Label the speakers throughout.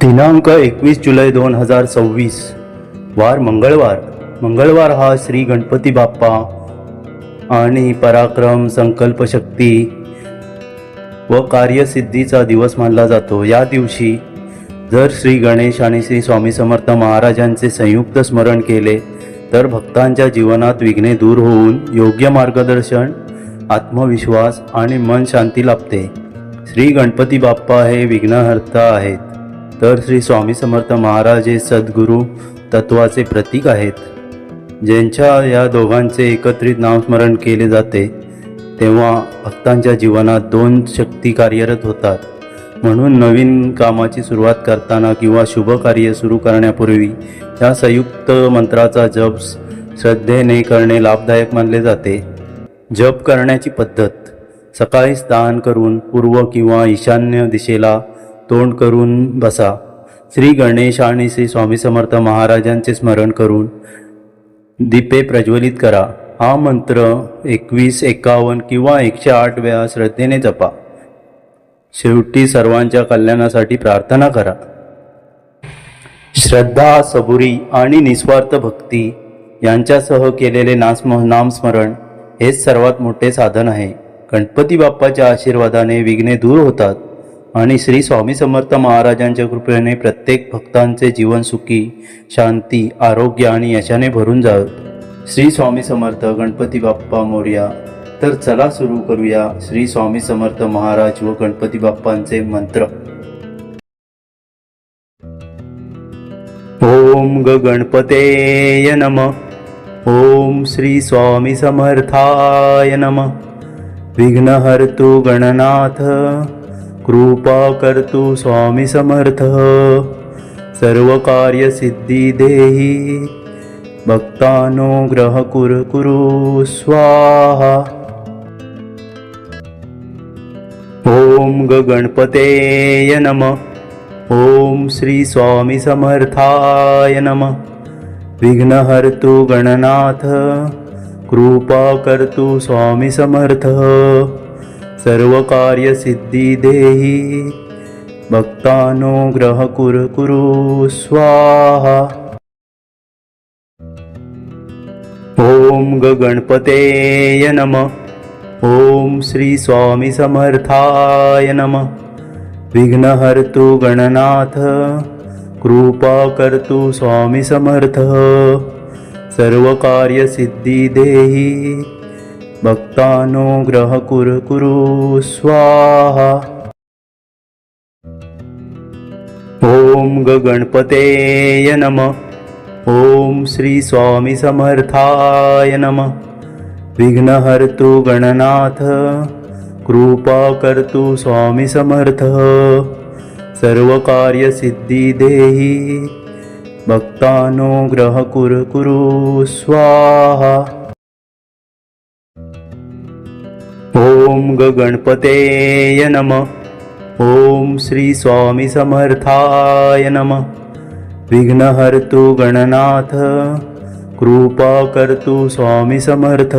Speaker 1: दिनांक 21 जुलै 2026 वार मंगळवार हा श्री गणपती बाप्पा आणि पराक्रम, संकल्पशक्ती व कार्यसिद्धीचा दिवस मानला जातो। या दिवशी जर श्री गणेश आणि श्री स्वामी समर्थ महाराजांचे संयुक्त स्मरण केले तर भक्तांच्या जीवनात विघ्ने दूर होऊन योग्य मार्गदर्शन, आत्मविश्वास आणि मन शांती लाभते। श्री गणपती बाप्पा हे विघ्नहर्ता आहेत, तर श्री स्वामी समर्थ महाराज हे सद्गुरू तत्वाचे प्रतीक आहेत। ज्यांच्या या दोघांचे एकत्रित नामस्मरण केले जाते तेव्हा भक्तांच्या जीवनात दोन शक्ती कार्यरत होतात। म्हणून नवीन कामाची सुरुवात करताना किंवा शुभ कार्य सुरू करण्यापूर्वी या संयुक्त मंत्राचा जप श्रद्धेने करणे लाभदायक मानले जाते। जप करण्याची पद्धत: सकाळी स्नान करून पूर्व किंवा ईशान्य दिशेला तोंड करून बसा। श्री गणेश आणि श्री स्वामी समर्थ महाराजांचे स्मरण करून दीपे प्रज्वलित करा। हा मंत्र 21, 51 किंवा 108 वेळा श्रद्धेने जपा। शेवटी सर्वांच्या कल्याणासाठी प्रार्थना करा। श्रद्धा, सबुरी आणि निस्वार्थ भक्ती यांच्यासह केलेले नामस्मरण हेच सर्वात मोठे साधन आहे। गणपती बाप्पाच्या आशीर्वादाने विघ्ने दूर होतात आणि श्री स्वामी समर्थ महाराजांच्या कृपेने प्रत्येक भक्तांचे जीवन सुखी, शांती, आरोग्य आणि यशाने भरून जावं। श्री स्वामी समर्थ गणपती बाप्पा मोरया। तर चला सुरू करूया श्री स्वामी समर्थ महाराज व गणपती बाप्पांचे मंत्र। ओम गणपतेय नमः। ओम श्री स्वामी समर्थाय नमः। विघ्नहर्तु गणनाथ, कृपा कर्तु स्वामी समर्थ। सर्व कार्य सिद्धी देहि, भक्तानुग्रह कुरु स्वाहा। ओम गणपतेय नमः। ओम श्री स्वामी समर्थाय नमः। विघ्नहर्तु गणनाथ, कृपा कर्तु स्वामी समर्थ। सर्व कार्य सिद्धी देहि, भक्तानुग्रह कुरु स्वाहा। ओम गणपतेय नमः। ओम श्री स्वामी समर्थाय नमः। विघ्नहर्तु गणनाथ, कृपा कर्तु स्वामी समर्थ। सर्व कार्य सिद्धी देहि, भक्तानुग्रह कुरु स्वाहा। ओम गणपतेय नमः। ओम श्री स्वामी समर्थाय नमः। विघ्नहर्तु गणनाथ, कृपा कर्तु स्वामी समर्थ। सर्व कार्य सिद्धी देहि, भक्तानुग्रह कुरु स्वाहा। ओम गणपतेय नमः। ओम श्री स्वामी समर्थाय नमः। विघ्नहर्तु गणनाथ, कृपा कर्तु स्वामी समर्थ।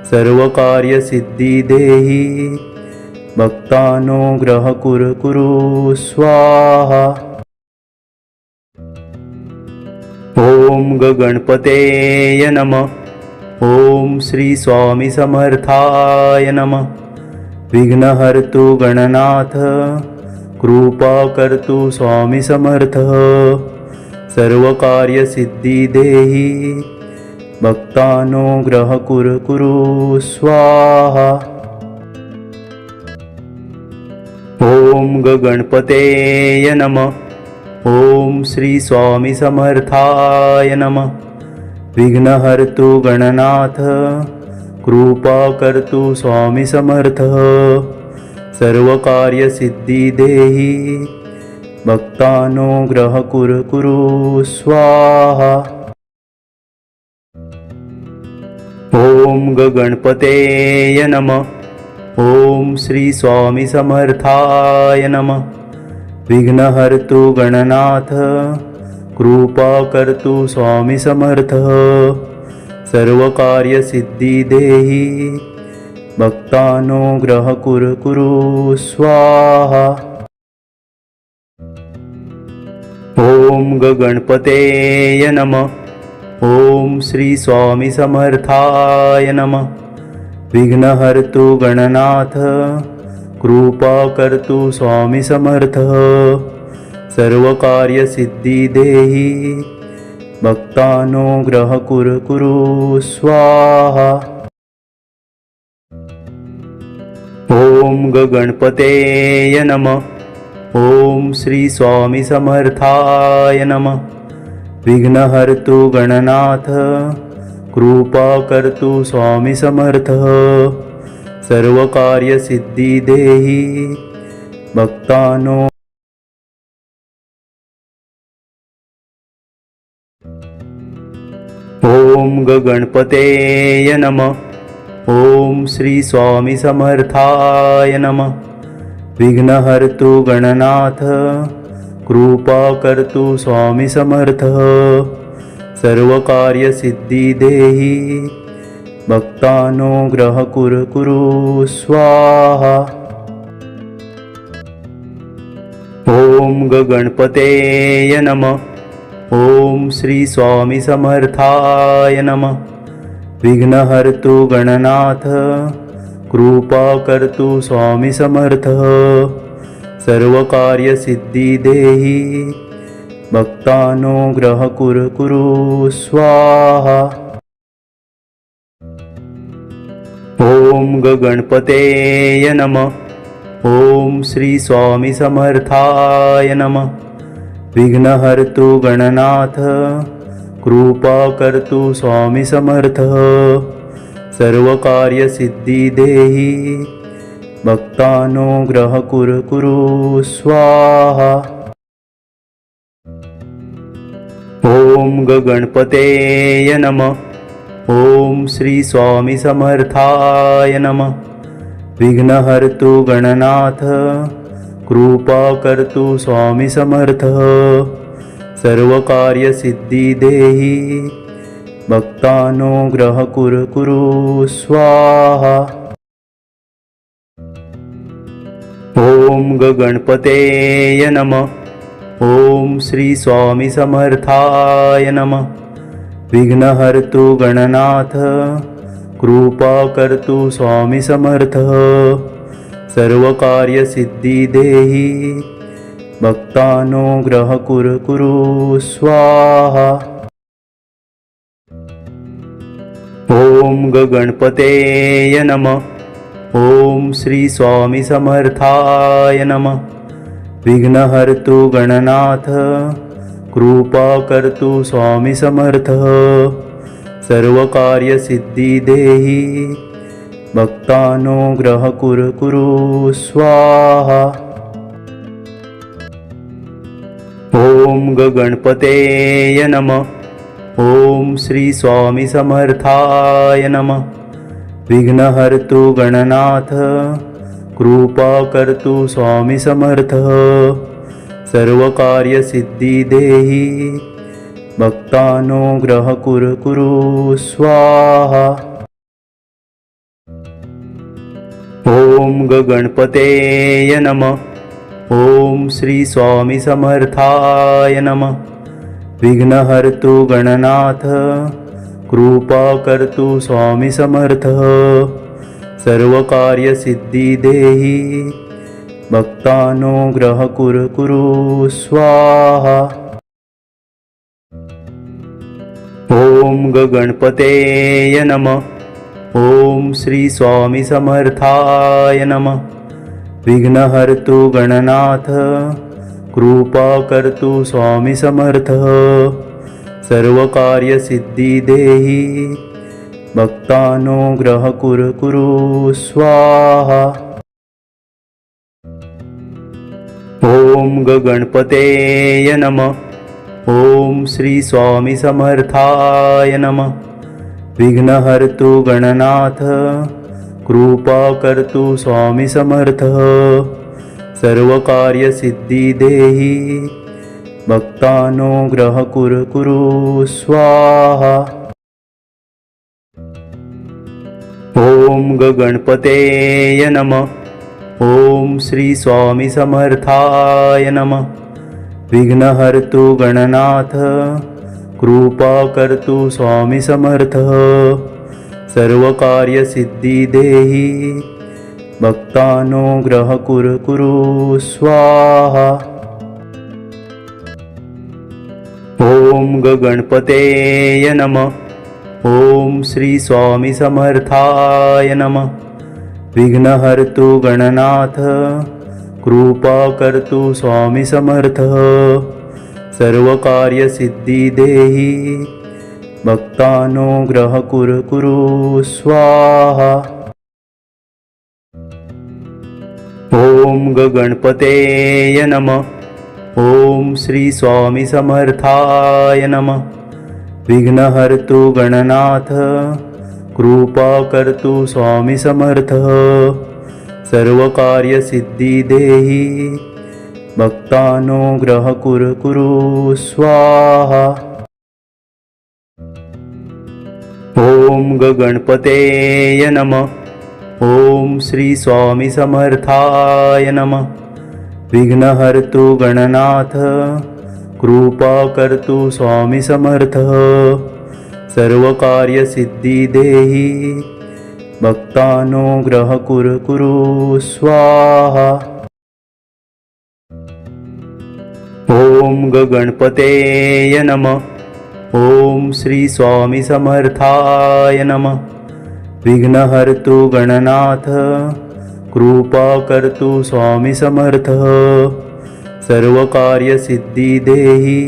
Speaker 1: सर्व कार्य सिद्धी देहि, भक्तानुग्रह कुरु स्वाहा। ओम गणपतेय नमः। ओम श्री स्वामी समर्थाय नमः। विघ्नहर्तु गणनाथ, कृपा कर्तु स्वामी समर्थ। सर्व कार्य सिद्धी देहि, भक्तानुग्रह कुरु स्वाहा। ओम गणपतेय नमः। ओम श्री स्वामी समर्थाय नमः। विघ्नहर्तु गणनाथ, कृपा कर्तु स्वामी समर्थ। सर्व कार्य सिद्धी देहि, भक्तानुग्रह कुरु स्वाहा। ओम गणपतेय नमः। ओम श्री स्वामी समर्थाय नमः। विघ्नहर्तु गणनाथ, कृपा कर्तु स्वामी समर्थ। सर्व कार्य सिद्धी देहि, भक्तानुग्रह कुरु स्वाहा। ओम गणपतेय नमः. ओम श्री स्वामी समर्थाय नमः. विघ्नहर्तु गणनाथ कृपा कर्तु स्वामी समर्थ. सर्व कार्य सिद्धी देहि भक्तानुग्रह कुरु स्वाहा. ओम गणपतेय नमः. ओम श्री स्वामी समर्थाय नमः. विघ्नहर्तु गणनाथ कृपा कर्तु स्वामी समर्थ. सर्व कार्य सिद्धी देहि भक्तानो. ओम गणपतेय नमः. ओम श्री स्वामी समर्थाय नमः. विघ्नहर्तु गणनाथ कृपा कर्तु स्वामी समर्थ. सर्व कार्य सिद्धी देहि भक्तानुग्रह कुरु स्वाहा. ओम गणपतेय नमः. ओम श्री स्वामी समर्थाय नमः. विघ्नहर्तु गणनाथ कृपा कर्तु स्वामी समर्थ. सर्व कार्य सिद्धी देहि भक्तानुग्रह कुरु स्वाहा. ओम गणपतेय नमः. ओम श्री स्वामी समर्थाय नमः. विघ्नहर्तु गणनाथ कृपा कर्तु स्वामी समर्थ. सर्व कार्य सिद्धी देहि भक्तानुग्रह कुरु स्वाहा. ओम गणपतेय नमः. ओम श्री स्वामी समर्थाय नमः. विघ्नहर्तु गणनाथ कृपा कर्तु स्वामी समर्थ. सर्व कार्य सिद्धी देहि भक्तानुग्रह कुरु स्वाहा. ओम गणपतेय नमः. ओम श्री स्वामी समर्थाय नमः. विघ्नहर्तु गणनाथ कृपा कर्तु स्वामी समर्थ. सर्व कार्य सिद्धी देहि भक्तानुग्रह कुरु स्वाहा. ओम गणपतेय नमः. ओम श्री स्वामी समर्थाय नमः. विघ्नहर्तु गणनाथ कृपा कर्तु स्वामी समर्थ. सर्व कार्य सिद्धी देहि भक्तानुग्रह कुरु स्वाहा. ओम गणपतेय नमः. ओम श्री स्वामी समर्थाय नमः. विघ्नहर्तु गणनाथ कृपा कर्तु स्वामी समर्थ. सर्व कार्य सिद्धी देहि भक्तानुग्रह कुरु स्वाहा. ओम गणपतेय नमः. ओम श्री स्वामी समर्थाय नमः. विघ्नहर्तु गणनाथ कृपा कर्तु स्वामी समर्थ. सर्व कार्य सिद्धी देहि भक्तानुग्रह कुरु स्वाहा. ओम गणपतेय नमः. ओम श्री स्वामी समर्थाय नमः. विघ्नहर्तु गणनाथ कृपा कर्तु स्वामी समर्थ. सर्व कार्य सिद्धी देहि भक्तानुग्रह कुरु स्वाहा. ओम गणपतेय नमः. ओम श्री स्वामी समर्थाय नमः. विघ्नहर्तु गणनाथ कृपा कर्तु स्वामी समर्थ. सर्व कार्य सिद्धी देहि भक्तानुग्रह कुरु स्वाहा. ओम गणपतेय नमः. ओम श्री स्वामी समर्थाय नमः. विघ्नहर्तु गणनाथ कृपा कर्तु स्वामी समर्थ सर्वकार्यसिद्धी देहि भक्तानुग्रह कुरु स्वाहा। ओम गणपतेय नमः। ओम श्री स्वामी समर्थाय नमः। विघ्नहर्तु गणनाथ कृपा कर्तु स्वामी समर्थ सर्वकार्यसिद्धि देहि भक्तानुग्रह कुरु स्वाहा। ओम गणपतेय नमः। ओम श्री स्वामी समर्थाय नमः। विघ्नहर्तु गणनाथ कृपा कर्तु स्वामी समर्थ सर्वकार्यसिद्धि देहि भक्तानुग्रह कुरु स्वाहा। ओम गणपतेय नमः। ओम श्री स्वामी समर्थाय नमः। विघ्नहर्तु गणनाथ कृपा कर्तु स्वामी समर्थ सर्वकार्यसिद्धि देहि भक्तानुग्रह कुरु स्वाहा। ओम गणपतेय नमः। ओम श्री स्वामी समर्थाय नमः। विघ्नहर्तु गणनाथ कृपा कर्तु स्वामी समर्थ सर्वकार्यसिद्धि देहि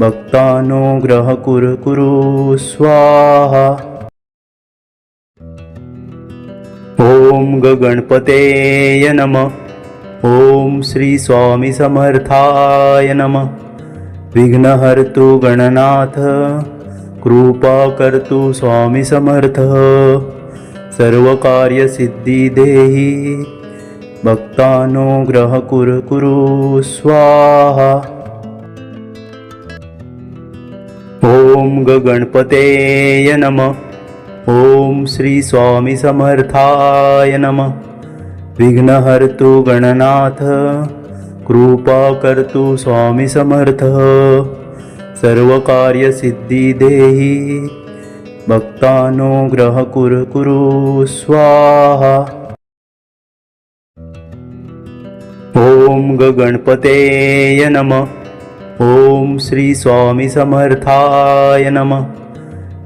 Speaker 1: भक्तानुग्रह कुरु स्वाहा। ओम गणपतेय नमः। ओम श्री स्वामी समर्थाय नमः। विघ्नहर्तु गणनाथ कृपा कर्तु स्वामी समर्थ सर्वकार्यसिद्धि देहि भक्तानुग्रह कुरु स्वाहा। ओम गणपतेय नमः। ओम श्री स्वामी समर्थाय नमः। विघ्नहर्तु गणनाथ कृपा कर्तु स्वामी समर्थ सर्वकार्यसिद्धि देहि भक्तानुग्रह कुरु स्वाहा। ओम गणपतेय नमः। ओम श्री स्वामी समर्थाय नमः।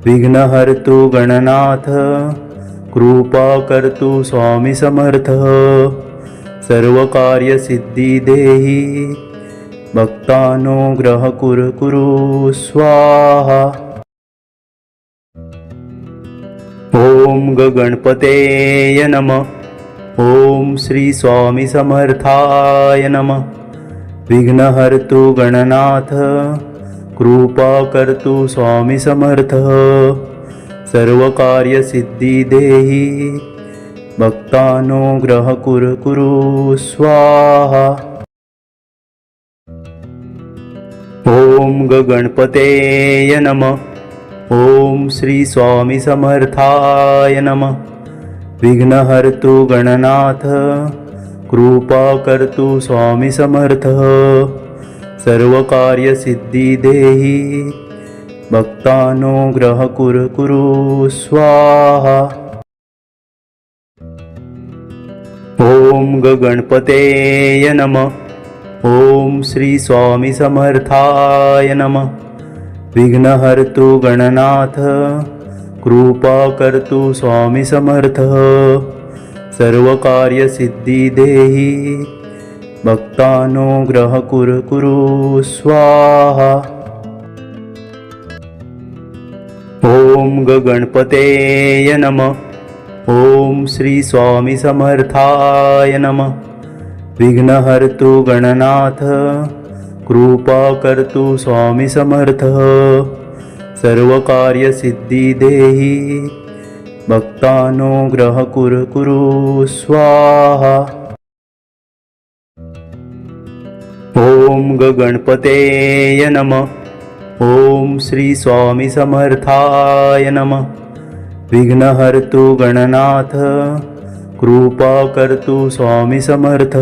Speaker 1: विघ्नहर्तु गणनाथ कृपा कर्तु स्वामी समर्थ सर्वकार्यसिद्धि देहि भक्तानुग्रह कुरु स्वाहा। ओम गणपतेय नमः। ओम श्री स्वामी समर्थाय नमः। विघ्नहर्तु गणनाथ कृपा कर्तु स्वामी समर्थ सर्वकार्यसिद्धि देहि भक्तानुग्रह कुरु स्वाहा। ओम गणपतेय नमः। ओम श्री स्वामी समर्थाय नमः। विघ्नहर्तु गणनाथ कृपा कर्तु स्वामी समर्थ सर्वकार्यसिद्धि देहि भक्तानुग्रह कुरु स्वाहा। ओम गणपतेय नमः। ओम श्री स्वामी समर्थाय नमः। विघ्नहर्तु गणनाथ कृपा कर्तु स्वामी समर्थ सर्वकार्यसिद्धि देहि भक्तानुग्रह कुरु स्वाहा। ओम गणपतेय नमः। ओम श्री स्वामी समर्थाय नमः। विघ्नहर्तु गणनाथ कृपा कर्तु स्वामी समर्थ सर्वकार्यसिद्धि देहि भक्तानुग्रह कुरु स्वाहा। ओम गणपतेय नमः। ओम श्री स्वामी समर्थाय नमः। विघ्नहर्तु गणनाथ कृपा कर्तु स्वामी समर्थ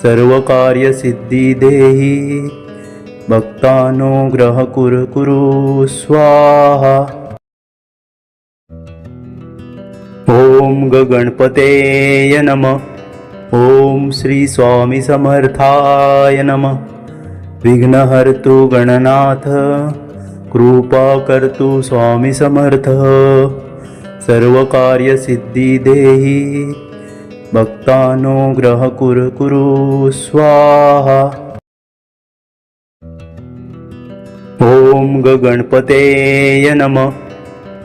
Speaker 1: सर्वकार्यसिद्धी देहि भक्तानुग्रह कुरु कुरु स्वाहा। ओम गणपतेय नमः। ओम श्री स्वामी समर्थाय नमः। विघ्नहर्तु गणनाथ कृपा कर्तु स्वामी समर्थ। सर्वकार्यसिद्धि देहि भक्तानुग्रह कुरु कुरु स्वाहा। ओम गणपतेय नमः।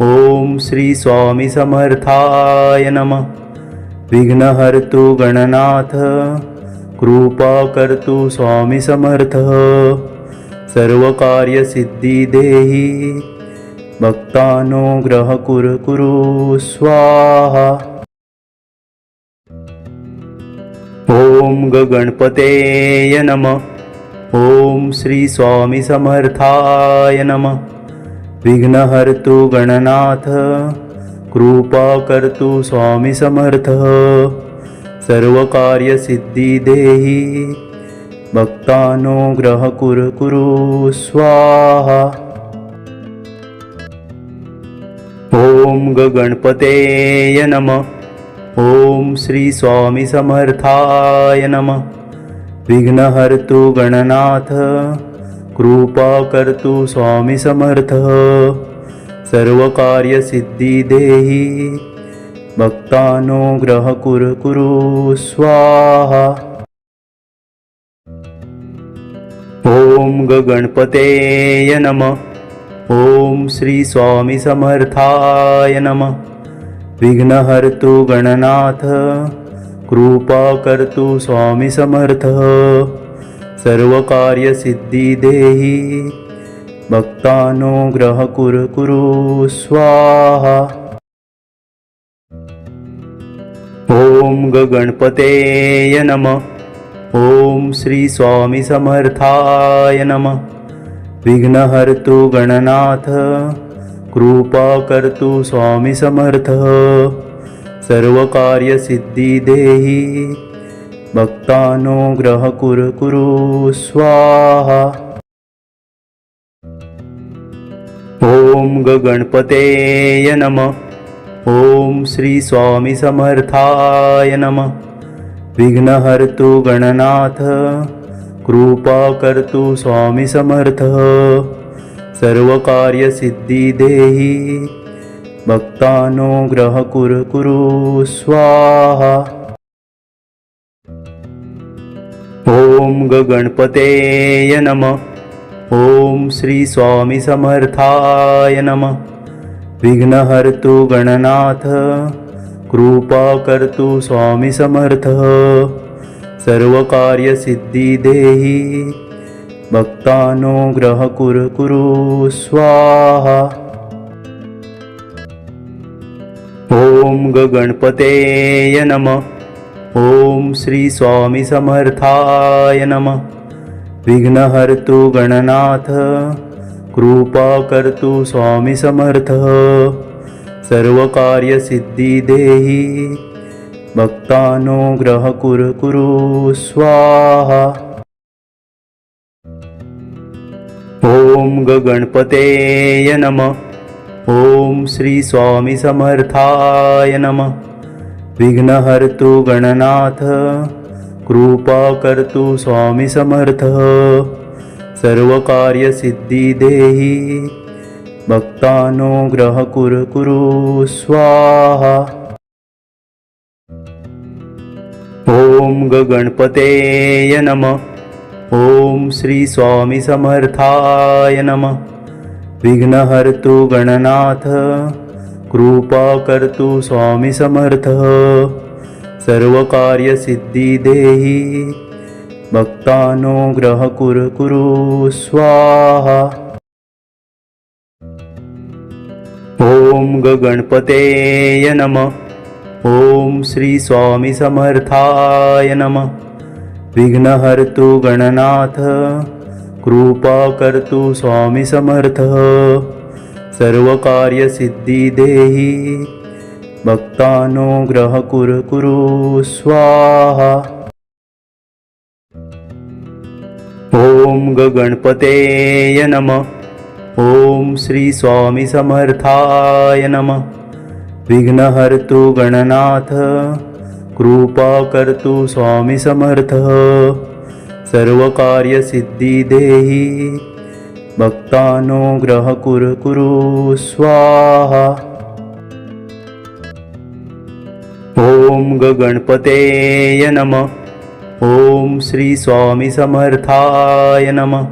Speaker 1: ओम श्री स्वामी समर्थाय नमः। विघ्नहर्तु गणनाथ कृपा कर्तु स्वामी समर्थ। सर्वकार्यसिद्धि देहि भक्तानुग्रह कुरु कुरु स्वाहा। ओम गणपतेय नमः। ओम श्री स्वामी समर्थाय नमः। विघ्नहर्तु गणनाथ कृपा कर्तु स्वामी समर्थ। सर्वकार्यसिद्धि देहि भक्तानुग्रह कुरु कुरु स्वाहा। ओम गणपतेय नमः। ओम श्री स्वामी समर्थाय नमः। विघ्नहर्तु गणनाथ कृपा कर्तु स्वामी समर्थ। सर्वकार्यसिद्धि देहि भक्तानुग्रह कुरु कुरु स्वाहा। ओम गणपतेय नमः। ओम श्री स्वामी समर्थाय नमः। विघ्नहर्तु गणनाथ कृपा कर्तु स्वामी समर्थ। सर्वकार्यसिद्धि देहि भक्तानुग्रह कुरु कुरु स्वाहा। ओम गणपतेय नमः। ओम श्री स्वामी समर्थाय नमः। विघ्नहर्तु गणनाथ कृपा कर्तु स्वामी समर्थ। सर्वकार्यसिद्धि देहि भक्तानुग्रह कुरु कुरु स्वाहा। ओम गणपतेय नमः। ओम श्री स्वामी समर्थाय नमः। विघ्नहर्तु गणनाथ कृपा कर्तु स्वामी समर्थ। सर्वकार्यसिद्धि देहि भक्तानुग्रह कुरु कुरु स्वाहा। ओम गणपतेय नमः। ओम श्री स्वामी समर्थाय नमः। विघ्नहर्तु गणनाथ कृपा कर्तु स्वामी समर्थ। सर्वकार्यसिद्धि देहि भक्तानुग्रह कुरु कुरु स्वाहा। ओम गणपतेय नमः। ओम श्री स्वामी समर्थाय नमः। विघ्नहर्तु गणनाथ कृपा कर्तु स्वामी समर्थ। सर्वकार्यसिद्धि देहि भक्तानुग्रह कुरु कुरु स्वाहा। ओम गणपतेय नमः। ओम श्री स्वामी समर्थाय नमः। विघ्नहर्तु गणनाथ कृपा कर्तु स्वामी समर्थ। सर्वकार्यसिद्धि देहि भक्तानुग्रह कुरु कुरु स्वाहा। ओम गणपतेय नमः। ओम श्री स्वामी समर्थाय नमः। विघ्नहर्तु गणनाथ कृपा कर्तु स्वामी समर्थ। सर्वकार्यसिद्धि देहि भक्तानुग्रह कुरु कुरु स्वाहा। ओम गणपतेय नमः। ओम श्री स्वामी समर्थाय नमः। विघ्नहर्तु गणनाथ कृपा कर्तु स्वामी समर्थ। सर्वकार्यसिद्धि देहि भक्तानुग्रह कुरु कुरु स्वाहा। ओम गणपतेय नमः. ओम श्री स्वामी समर्थाय नमः. विघ्नहर्तु गणनाथ कृपा कर्तु स्वामी समर्थ. सर्वकार्यसिद्धी देहि भक्तानुग्रह कुरु स्वाहा. ओम गणपतेय नमः. ओम श्री स्वामी समर्थाय नमः.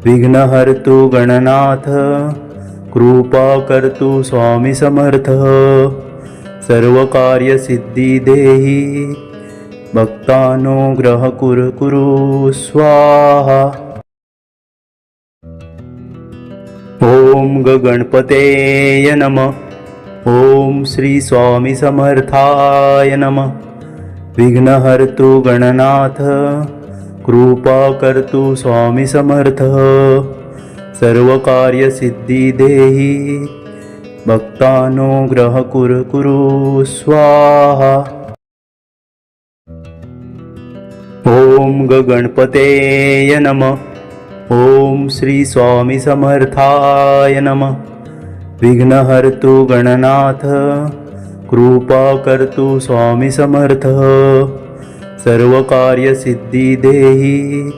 Speaker 1: विघ्नहर्तु गणनाथ कृपा कर्तु स्वामी समर्थ. सर्वकार्यसिद्धी देहि भक्तानुग्रह कुरु स्वाहा. ओम गणपतेय नमः. ओम श्री स्वामी समर्थाय नमः. विघ्नहर्तु गणनाथ कृपा कर्तु स्वामी समर्थ. सर्वकार्यसिद्धी देहि भक्तानुग्रह कुरु स्वाहा. ओम गणपतेय नमः. ओम श्री स्वामी समर्थाय नमः. विघ्नहर्तु गणनाथ कृपा कर्तु स्वामी समर्थ. सर्वकार्यसिद्धी देहि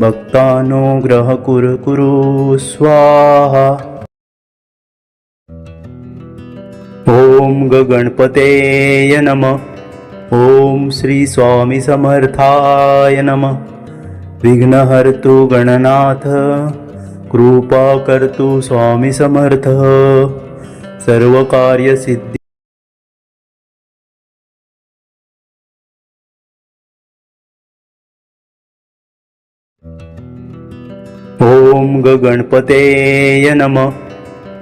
Speaker 1: भक्तानुग्रह कुरु स्वाहा. ओम गणपतेय नमः. ओम श्री स्वामी समर्थाय नमः. विघ्नहर्तु गणनाथ कृपा कर्तु स्वामी समर्थ. सर्वकार्यसिद्धी ओम गणपतेय नमः.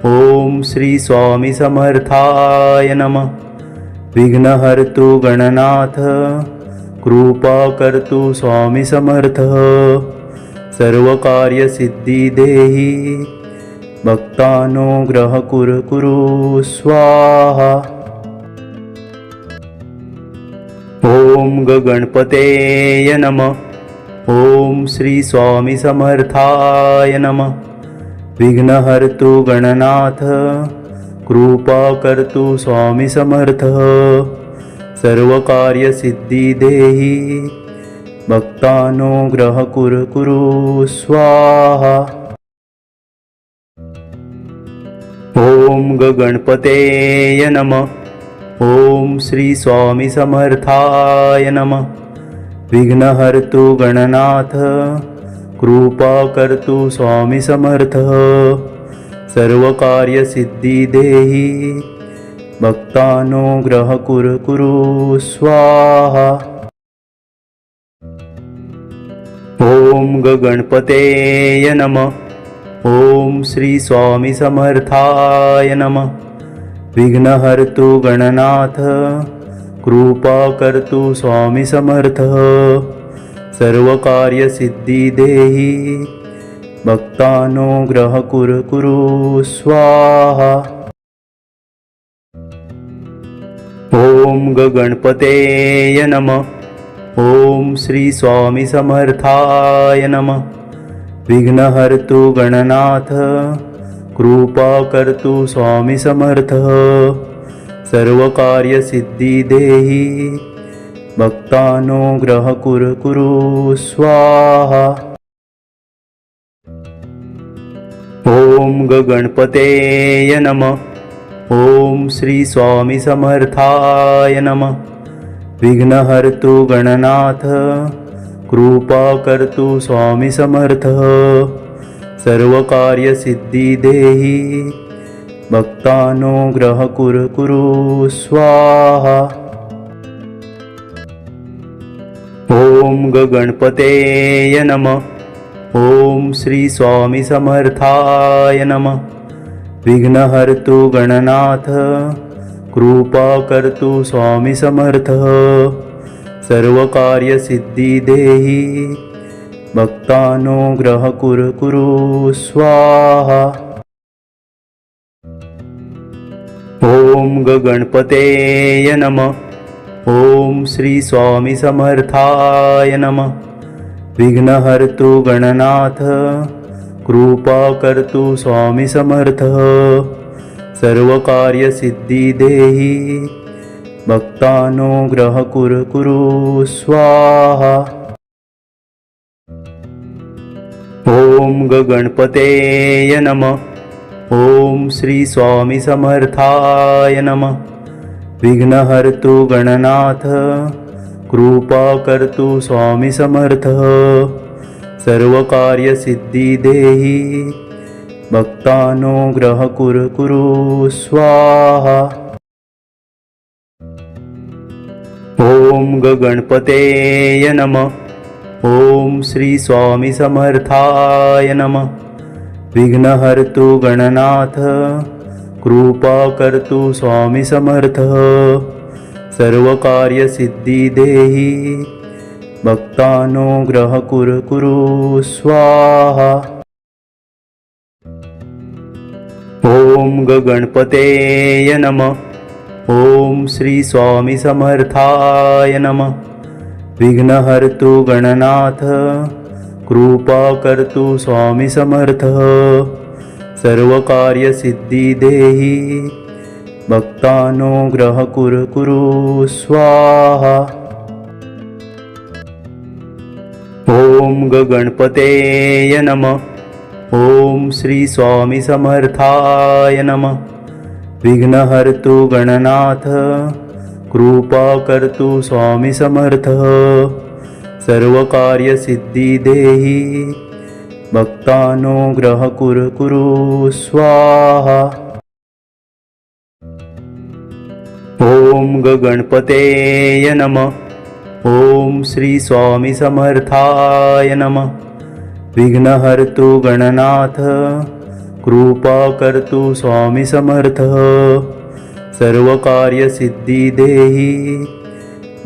Speaker 1: ओम श्री स्वामी समर्थाय नमः. विघ्नहर्तु गणनाथ कृपा कर्तु स्वामी समर्थ. सर्वकार्यसिद्धी देहि भक्तानुग्रह कुरु स्वाहा. ओम गणपतेय नमः. ओम श्री स्वामी समर्थाय नमः. विघ्नहर्तु गणनाथ कृपा कर्तु स्वामी समर्थ. सर्वकार्यसिद्धी देहि भक्तानुग्रह कुरु स्वाहा. ओम गणपतेय नमः. ओम श्री स्वामी समर्थाय नमः. विघ्नहर्तु गणनाथ कृपा कर्तु स्वामी समर्थ. सर्वकार्यसिद्धी देहि भक्तानुग्रह कुरु स्वाहा. ओम गणपतेय नमः. ओम श्री स्वामी समर्थाय नमः. विघ्नहर्तु गणनाथ कृपा कर्तु स्वामी समर्थ. सर्वकार्यसिद्धी देहि भक्तानुग्रह कुरु स्वाहा. ओम गणपतेय नमः. ओम श्री स्वामी समर्थाय नमः. विघ्नहर्तु गणनाथ कृपा कर्तु स्वामी समर्थ. सर्वकार्यसिद्धी देहि भक्तानुग्रह कुरु स्वाहा. ओम गणपतेय नमः. ओम श्री स्वामी समर्थाय नमः. विघ्नहर्तु गणनाथ कृपा कर्तु स्वामी समर्थ. सर्वकार्यसिद्धी देहि भक्तानुग्रह कुरु स्वाहा. ओम गणपतेय नमः. ओम श्री स्वामी समर्थाय नमः. विघ्नहर्तु गणनाथ कृपा कर्तु स्वामी समर्थ. सर्वकार्यसिद्धी देहि भक्तानुग्रह कुरु स्वाहा. ओम गणपतेय नमः. ओम श्री स्वामी समर्थाय नमः. विघ्नहर्तु गणनाथ कृपा कर्तु स्वामी समर्थ सर्वकार्यसिद्धी देहि भक्तानुग्रह कुरु स्वाहा। ओम गणपतेय नमः। ओम श्री स्वामी समर्थाय नमः। विघ्नहर्तु गणनाथ कृपा कर्तु स्वामी समर्थ सर्वकार्यसिद्धी देहि भक्तानुग्रह कुरु स्वाहा। ओम गणपतेय नमः। ओम श्री स्वामी समर्थाय नमः। विघ्नहर्तु गणनाथ कृपा कर्तु स्वामी समर्थ सर्वकार्यसिद्धी देहि भक्तानुग्रह कुरु स्वाहा। ओम गणपतेय नमः। ओम श्री स्वामी समर्थाय नमः। विघ्नहर्तु गणनाथ कृपा कर्तु स्वामी समर्थ सर्वकार्यसिद्धी देहि भक्तानुग्रह कुरु स्वाहा। ओम गणपतेय नमः। ओम श्री स्वामी समर्थाय नमः। विघ्नहर्तु गणनाथ कृपा कर्तु स्वामी समर्थ सर्वकार्यसिद्धी देहि भक्तानुग्रह कुरु स्वाहा। ओम गणपतेय नमः। ओम श्री स्वामी समर्थाय नमः। विघ्नहर्तु गणनाथ कृपा कर्तु स्वामी समर्थ सर्वकार्यसिद्धी देहि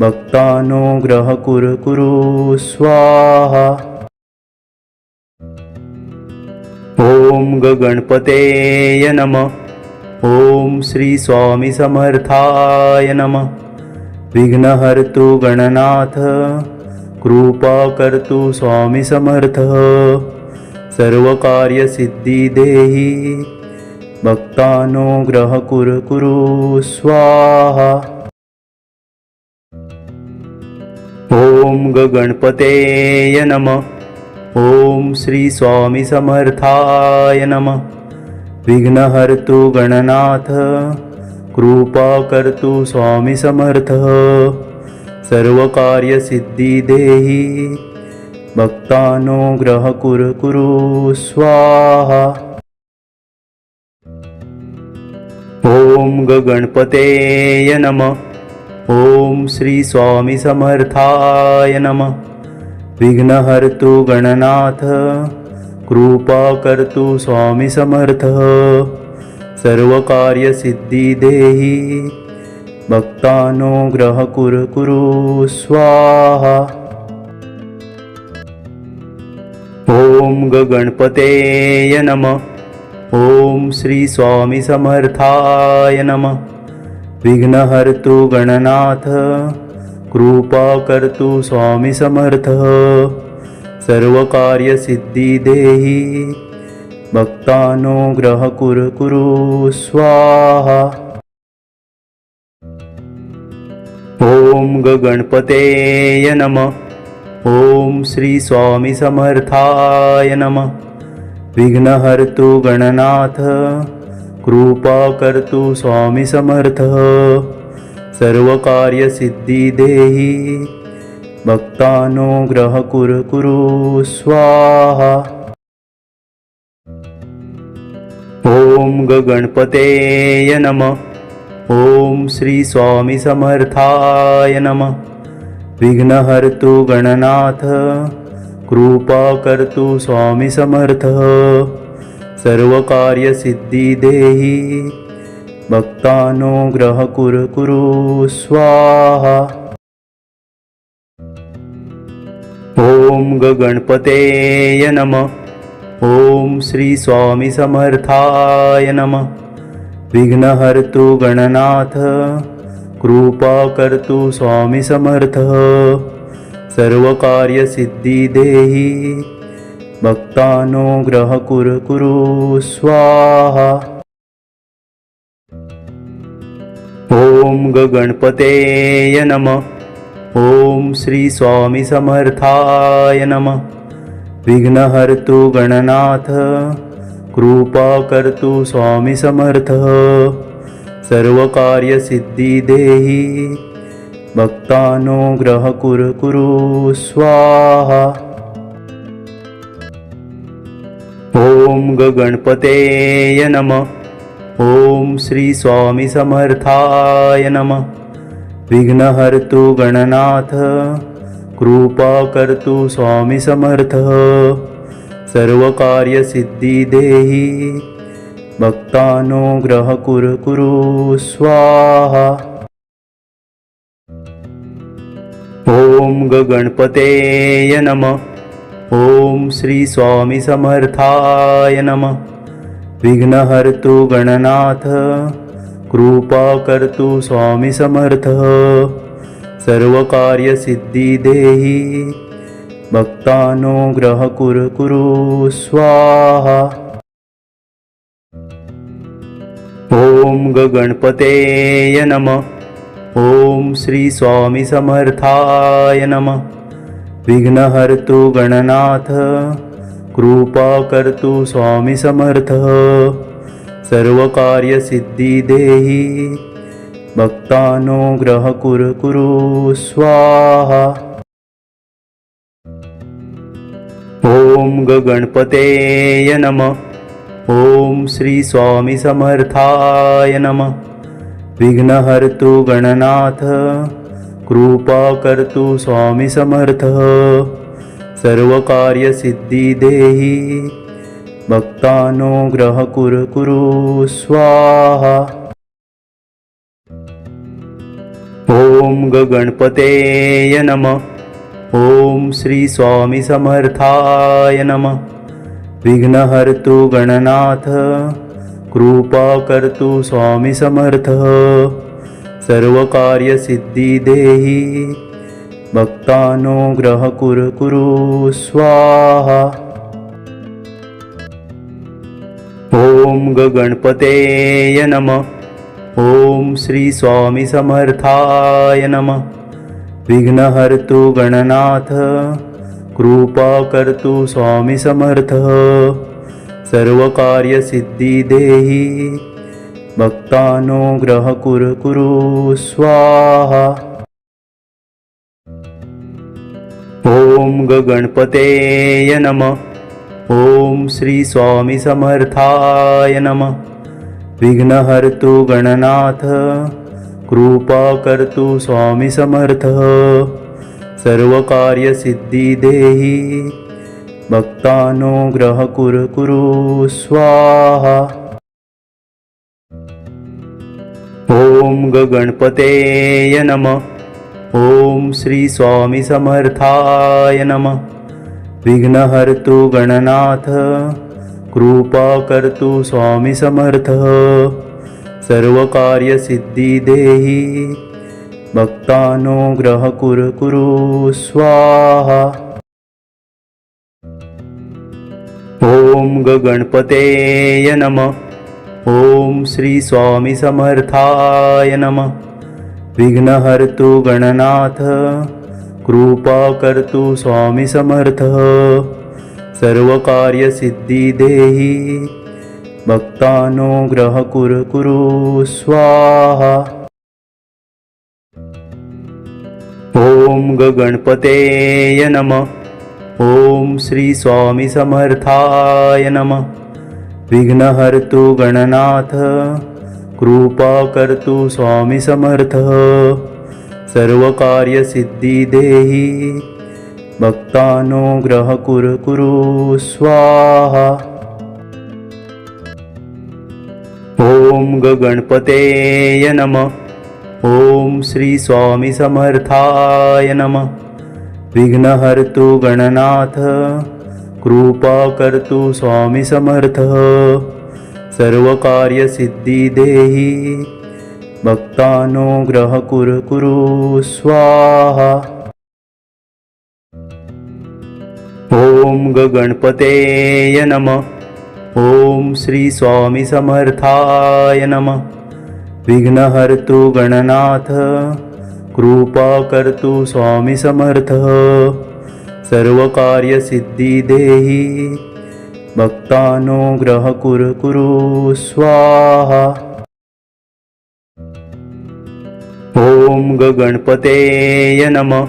Speaker 1: भक्तानुग्रह कुरु स्वाहा। ओम गणपतेय नमः। ओम श्री स्वामी समर्थाय नमः। विघ्नहर्तु गणनाथ कृपा कर्तु स्वामी समर्थ सर्वकार्यसिद्धी देहि भक्तानुग्रह कुरु स्वाहा। ओम गणपतेय नमः। ओम श्री स्वामी समर्थाय नमः। विघ्नहर्तु गणनाथ कृपा कर्तु स्वामी समर्थ सर्वकार्यसिद्धी देहि भक्तानुग्रह कुरु स्वाहा। ओम गणपतेय नमः। ओम श्री स्वामी समर्थाय नमः। विघ्नहर्तु गणनाथ कृपा कर्तु स्वामी समर्थ सर्वकार्यसिद्धी देहि भक्तानुग्रह कुरु स्वाहा। ओम गणपतेय नमः। ओम श्री स्वामी समर्थाय नमः। विघ्नहर्तु गणनाथ कृपा कर्तु स्वामी समर्थ सर्वकार्यसिद्धी देहि भक्तानुग्रह कुरु स्वाहा। ओम गणपतेय नमः। ओम श्री स्वामी समर्थाय नमः। विघ्नहर्तु गणनाथ कृपा कर्तु स्वामी समर्थ सर्वकार्यसिद्धी देहि भक्तानुग्रह कुरु स्वाहा। ओम गणपतेय नमः। ओम श्री स्वामी समर्थाय नमः। विघ्नहर्तु गणनाथ कृपा कर्तु स्वामी समर्थ सर्वकार्यसिद्धी देहि भक्तानुग्रह कुरु स्वाहा। ओम गणपतेय नमः। ओम श्री स्वामी समर्थाय नमः। विघ्नहर्तु गणनाथ कृपा कर्तु स्वामी समर्थ सर्व कार्य सिद्धी देहि भक्तानुग्रह कुरु कुरु स्वाहा। ओम गणपतेय नमः। ओम श्री स्वामी समर्थाय नमः। विघ्नहर्तु गणनाथ कृपा कर्तु स्वामी समर्थ। सर्व कार्य सिद्धी देहि भक्तानुग्रह कुरु कुरु स्वाहा। ओम गणपतेय नमः। ओम श्री स्वामी समर्थाय नमः। विघ्नहर्तु गणनाथ कृपा कर्तु स्वामी समर्थ। सर्व कार्य सिद्धी देहि भक्तानुग्रह कुरु कुरु स्वाहा। ओम गणपतेय नमः। ओम श्री स्वामी समर्थाय नमः। विघ्नहर्तु गणनाथ कृपा कर्तु स्वामी समर्थ। सर्व कार्य सिद्धी देहि भक्तानुग्रह कुरु कुरु स्वाहा। ओम गणपतेय नमः। ओम श्री स्वामी समर्थाय नमः। विघ्नहर्तु गणनाथ कृपा कर्तु स्वामी समर्थ। सर्व कार्य सिद्धी देहि भक्तानुग्रह कुरु कुरु स्वाहा। ओम गणपतेय नमः। ओम श्री स्वामी समर्थाय नमः। विघ्नहर्तु गणनाथ कृपा कर्तु स्वामी समर्थ। सर्व कार्य सिद्धी देहि भक्तानुग्रह कुरु कुरु स्वाहा। ओम गणपतेय नमः। ओम श्री स्वामी समर्थाय नमः। विघ्नहर्तु गणनाथ कृपा कर्तु स्वामी समर्थ। सर्व कार्य सिद्धी देहि भक्तानुग्रह कुरु कुरु स्वाहा। ओम गणपतेय नमः। ओम श्री स्वामी समर्थाय नमः। विघ्नहर्तु गणनाथ कृपा कर्तु स्वामी समर्थ। सर्व कार्य सिद्धी देहि भक्तानुग्रह कुरु कुरु स्वाहा। ओम गणपतेय नमः। ओम श्री स्वामी समर्थाय नमः। विघ्नहर्तु गणनाथ कृपा कर्तु स्वामी समर्थ। सर्व कार्य सिद्धी देहि भक्तानुग्रह कुरु कुरु स्वाहा। ओम गणपतेय नमः। ओम श्री स्वामी समर्थाय नमः। विघ्नहर्तु गणनाथ कृपा कर्तु स्वामी समर्थ। सर्व कार्य सिद्धी देहि भक्तानुग्रह कुरु कुरु स्वाहा। ओम गणपतेय नमः। ओम श्री स्वामी समर्थाय नमः। विघ्नहर्तु गणनाथ कृपा कर्तु स्वामी समर्थ। सर्व कार्य सिद्धी देहि भक्तानुग्रह कुरु कुरु स्वाहा। ओम गणपतेय नमः। ओम श्री स्वामी समर्थाय नमः। विघ्नहर्तु गणनाथ कृपा कर्तु स्वामी समर्थ। सर्व कार्य सिद्धी देहि भक्तानुग्रह कुरु कुरु स्वाहा। ओम गणपतेय नमः। ओम श्री स्वामी समर्थाय नमः। विघ्नहर्तु गणनाथ कृपा कर्तु स्वामी समर्थ। सर्व कार्य सिद्धी देहि भक्तानुग्रह कुरु कुरु स्वाहा। ओम गणपतेय नमः. ओम श्री स्वामी समर्थाय नमः. विघ्नहर्तु गणनाथ कृपा कर्तु स्वामी समर्थ. सर्व कार्य सिद्धी देहि भक्तानुग्रह कुरु स्वाहा. ओम गणपतेय नमः.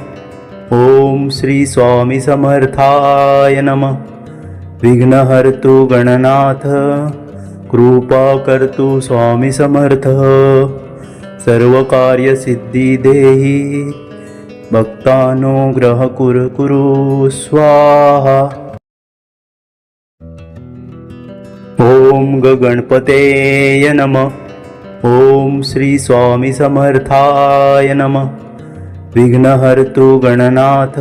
Speaker 1: ओम श्री स्वामी समर्थाय नमः. विघ्नहर्तु गणनाथ कृपा कर्तु स्वामी समर्थ. सर्व कार्य सिद्धी देहि भक्तानुग्रह कुरु स्वाहा. ओम गणपतेय नमः. ओम श्री स्वामी समर्थाय नमः. विघ्नहर्तु गणनाथ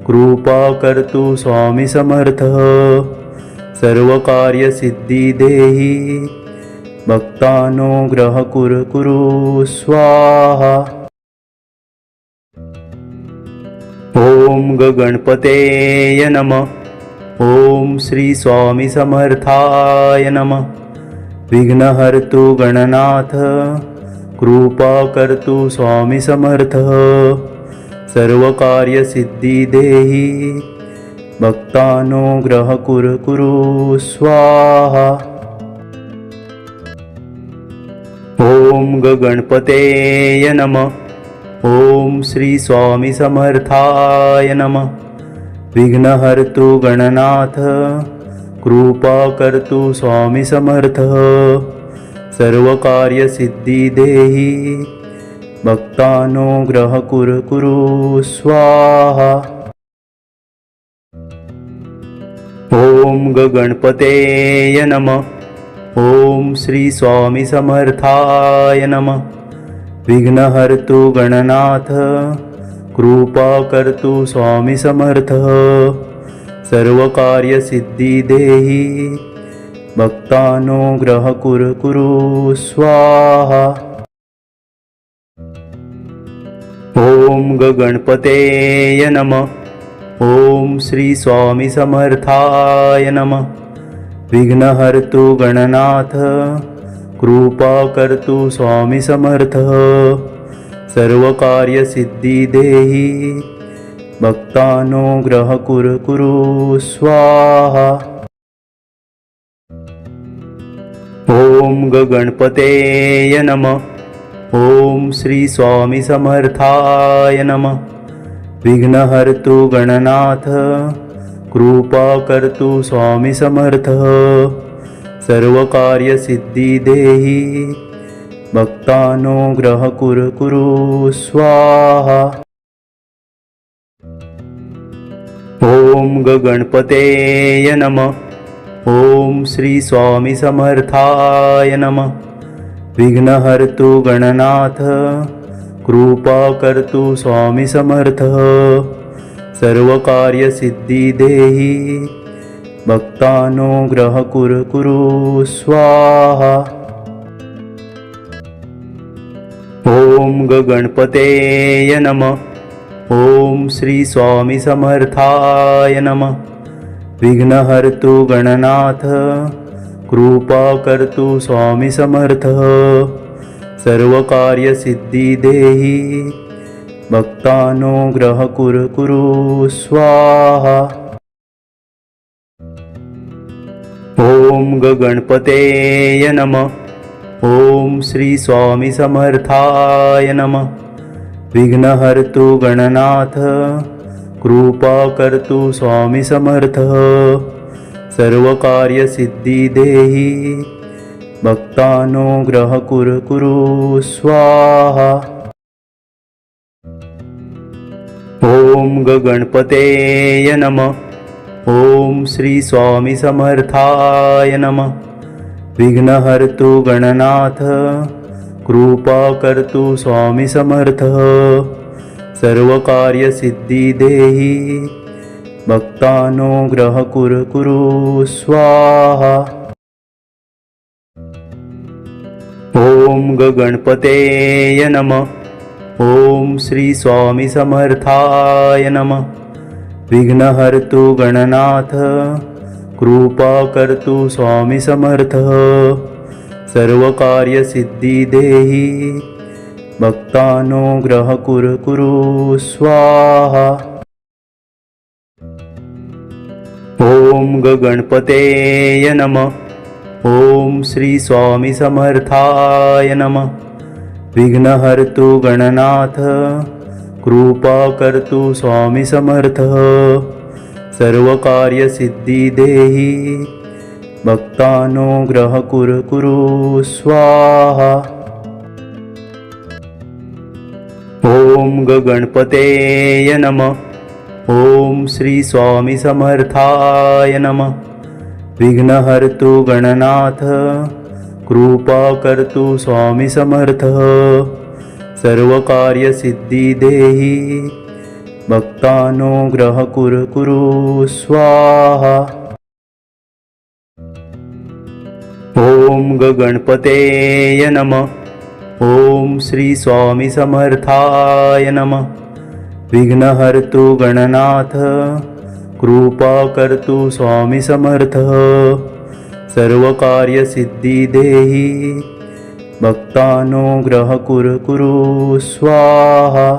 Speaker 1: कृपा कर्तु स्वामी समर्थ. सर्व कार्य सिद्धी देहि भक्तानुग्रह कुरु स्वाहा. ओम गणपतेय नमः. ओम श्री स्वामी समर्थाय नमः. विघ्नहर्तु गणनाथ कृपा कर्तु स्वामी समर्थ. सर्व कार्य सिद्धी देहि भक्तानुग्रह कुरु स्वाहा. ओम गणपतेय नमः. ओम श्री स्वामी समर्थाय नमः. विघ्नहर्तु गणनाथ कृपा कर्तु स्वामी समर्थ. सर्व कार्य सिद्धी देहि भक्तानुग्रह कुरु स्वाहा. ओम गणपतेय नमः. ओम श्री स्वामी समर्थाय नमः. विघ्नहर्तु गणनाथ कृपा कर्तु स्वामी समर्थ. सर्व कार्य सिद्धी देहि भक्तानुग्रह कुरु स्वाहा. ओम गणपतेय नमः. ओम श्री स्वामी समर्थाय नमः. विघ्नहर्तु गणनाथ कृपा कर्तु स्वामी समर्थ. सर्व कार्य सिद्धी देहि भक्तानुग्रह कुरु स्वाहा. ओम गणपतेय नमः. ओम श्री स्वामी समर्थाय नमः. विघ्नहर्तु गणनाथ कृपा कर्तु स्वामी समर्थ. सर्व कार्य सिद्धी देहि भक्तानुग्रह कुरु स्वाहा. ओम गणपतेय नमः. ओम श्री स्वामी समर्थाय नमः. विघ्नहर्तु गणनाथ कृपा कर्तु स्वामी समर्थ. सर्व कार्य सिद्धी देहि भक्तानुग्रह कुरु स्वाहा. ओम गणपतेय नमः. ओम श्री स्वामी समर्थाय नमः. विघ्नहर्तु गणनाथ कृपा कर्तु स्वामी समर्थ. सर्व कार्य सिद्धी देहि भक्तानुग्रह कुरु स्वाहा. ओम गणपतेय नमः. ओम श्री स्वामी समर्थाय नमः. विघ्नहर्तु गणनाथ कृपा कर्तु स्वामी समर्थ. सर्व कार्य सिद्धी देहि भक्तानुग्रह कुरु स्वाहा. ओम गणपतेय नमः. ओम श्री स्वामी समर्थाय नमः. विघ्नहर्तु गणनाथ कृपा कर्तु स्वामी समर्थ. सर्व कार्य सिद्धी देहि भक्तानुग्रह कुरु स्वाहा. ओम गणपतेय नमः. ओम श्री स्वामी समर्थाय नमः. विघ्नहर्तु गणनाथ कृपा कर्तु स्वामी समर्थ सर्वकार्यसिद्धी देहि भक्तानुग्रह कुरु स्वाहा। ओम गणपतेय नमः। ओम श्री स्वामी समर्थाय नमः। विघ्नहर्तु गणनाथ कृपा कर्तु स्वामी समर्थ सर्वकार्यसिद्धी देहि भक्तानुग्रह कुरु स्वाहा। ओम गणपतेय नमः। ओम श्री स्वामी समर्थाय नमः। विघ्नहर्तु गणनाथ कृपा कर्तु स्वामी समर्थ सर्वकार्यसिद्धी देहि भक्तानुग्रह कुरु स्वाहा। ओम गणपतेय नमः। ओम श्री स्वामी समर्थाय नमः। विघ्नहर्तु गणनाथ कृपा कर्तु स्वामी समर्थ सर्वकार्यसिद्धी देहि भक्तानुग्रह कुरु स्वाहा।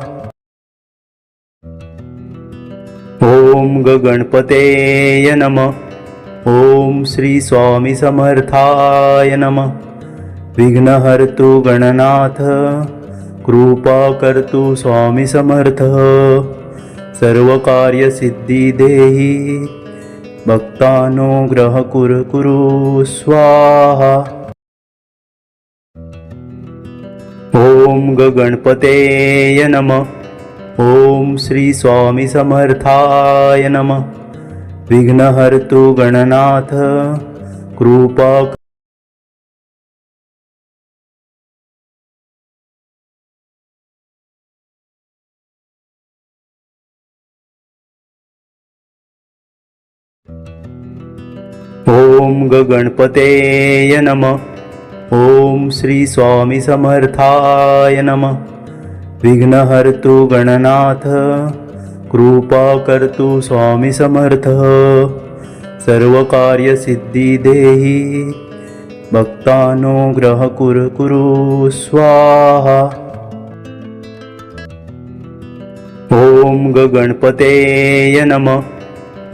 Speaker 1: ओम गणपतेय नमः। ओम श्री स्वामी समर्थाय नमः। विघ्नहर्तु गणनाथ कृपा कर्तु स्वामी समर्थ सर्वकार्यसिद्धी देहि भक्तानुग्रह कुरु स्वाहा। ओम गणपतेय नमः। ओम श्री स्वामी समर्थाय नमः। विघ्नहर्तु गणनाथ कृपा ओम गणपतेय नमः। ओम श्री स्वामी समर्थाय नमः। विघ्नहर्तु गणनाथ कृपा कर्तु स्वामी समर्थ सर्वकार्यसिद्धी देहि भक्तानुग्रह कुरु स्वाहा। ओम गणपतेय नमः।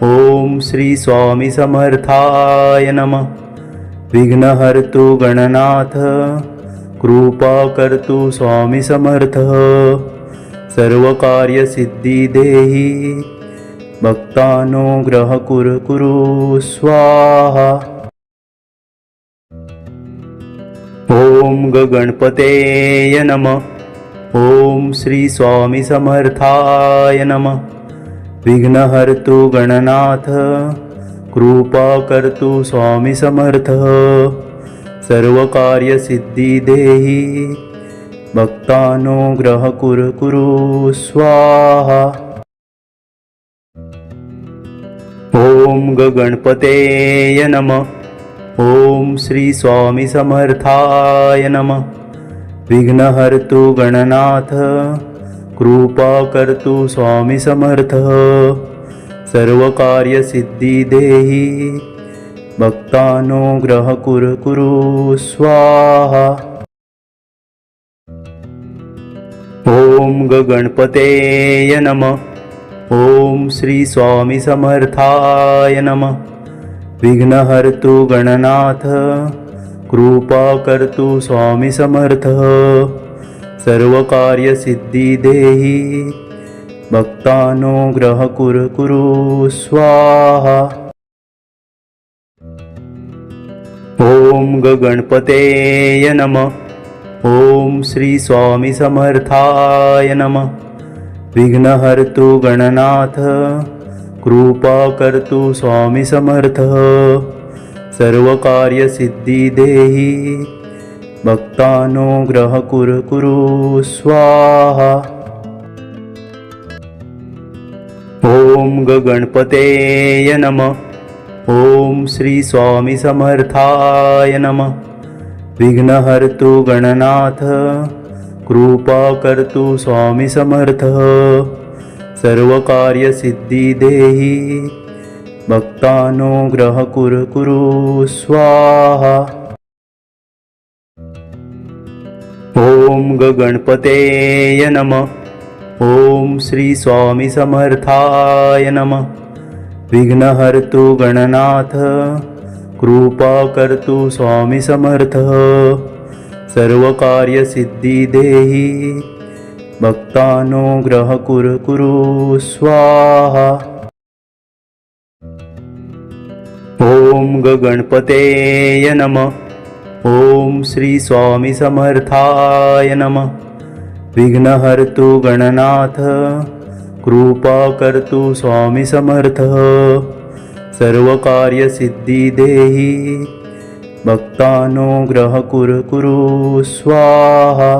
Speaker 1: ओम श्री स्वामी समर्थाय नमः। विघ्नहर्तु गणनाथ कृपा कर्तु स्वामी समर्थ सर्वकार्यसिद्धी देहि भक्तानुग्रह कुरु स्वाहा। ओम गणपतेय नमः। ओम श्री स्वामी समर्थाय नमः। विघ्नहर्तु गणनाथ कृपा कर्तु स्वामी समर्थ सर्वकार्यसिद्धी देहि भक्तानुग्रह कुरु स्वाहा। ओम गणपतेय नमः। ओम श्री स्वामी समर्थाय नमः। विघ्नहर्तु गणनाथ कृपा कर्तु स्वामी समर्थ सर्वकार्यसिद्धी देहि भक्तानुग्रह कुरु स्वाहा। ओम गणपतेय नमः। ओम श्री स्वामी समर्थाय नमः। विघ्नहर्तु गणनाथ कृपा कर्तु स्वामी समर्थ सर्वकार्यसिद्धी देहि भक्तानुग्रह कुरु स्वाहा। ओम गणपतेय नमः। ओम श्री स्वामी समर्थाय नमः। विघ्नहर्तु गणनाथ कृपा कर्तु स्वामी समर्थ सर्वकार्यसिद्धी देहि भक्तानुग्रह कुरु स्वाहा। ओम गणपतेय नमः। ओम श्री स्वामी समर्थाय नमः। विघ्नहर्तु गणनाथ कृपा कर्तु स्वामी समर्थ सर्वकार्यसिद्धी देहि भक्तानुग्रह कुरु स्वाहा। ओम गणपतेय नमः। ओम श्री स्वामी समर्थाय नमः। विघ्नहर्तु गणनाथ कृपा कर्तु स्वामी समर्थ। सर्वकार्यसिद्धि देहि भक्तानुग्रह कुरु स्वाहा। ओम गणपतेय नमः। ओम श्री स्वामी समर्थाय नमः। विघ्नहर्तु गणनाथ कृपा कर्तु स्वामी समर्थ। सर्वकार्यसिद्धि देहि भक्तानुग्रह कुरु स्वाहा।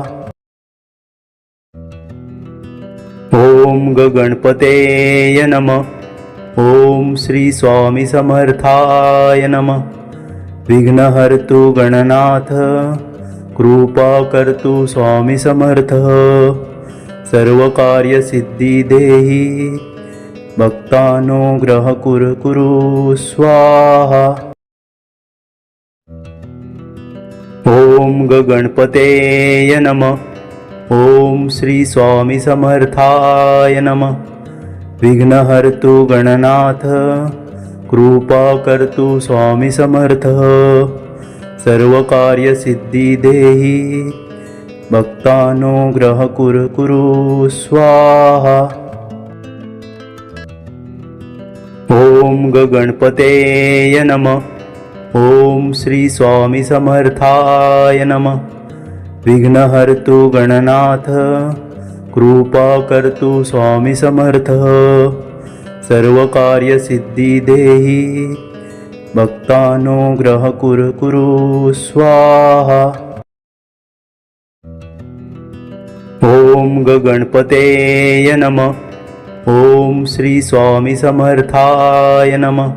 Speaker 1: ओम गणपतेय नमः। ओम श्री स्वामी समर्थाय नमः। विघ्नहर्तु गणनाथ कृपा कर्तु स्वामी समर्थ। सर्वकार्यसिद्धि देहि भक्तानुग्रह कुरु स्वाहा। ओम गणपतेय नमः। ओम श्री स्वामी समर्थाय नमः। विघ्नहर्तु गणनाथ कृपा कर्तु स्वामी समर्थ। सर्वकार्यसिद्धि देहि भक्तानुग्रह कुरु स्वाहा। ओम गणपतेय नमः। ओम श्री स्वामी समर्थाय नमः। विघ्नहर्तु गणनाथ कृपा कर्तु स्वामी समर्थ। सर्वकार्यसिद्धि देहि भक्तानुग्रह कुरु स्वाहा। ओम गणपतेय नमः। ओम श्री स्वामी समर्थाय नमः।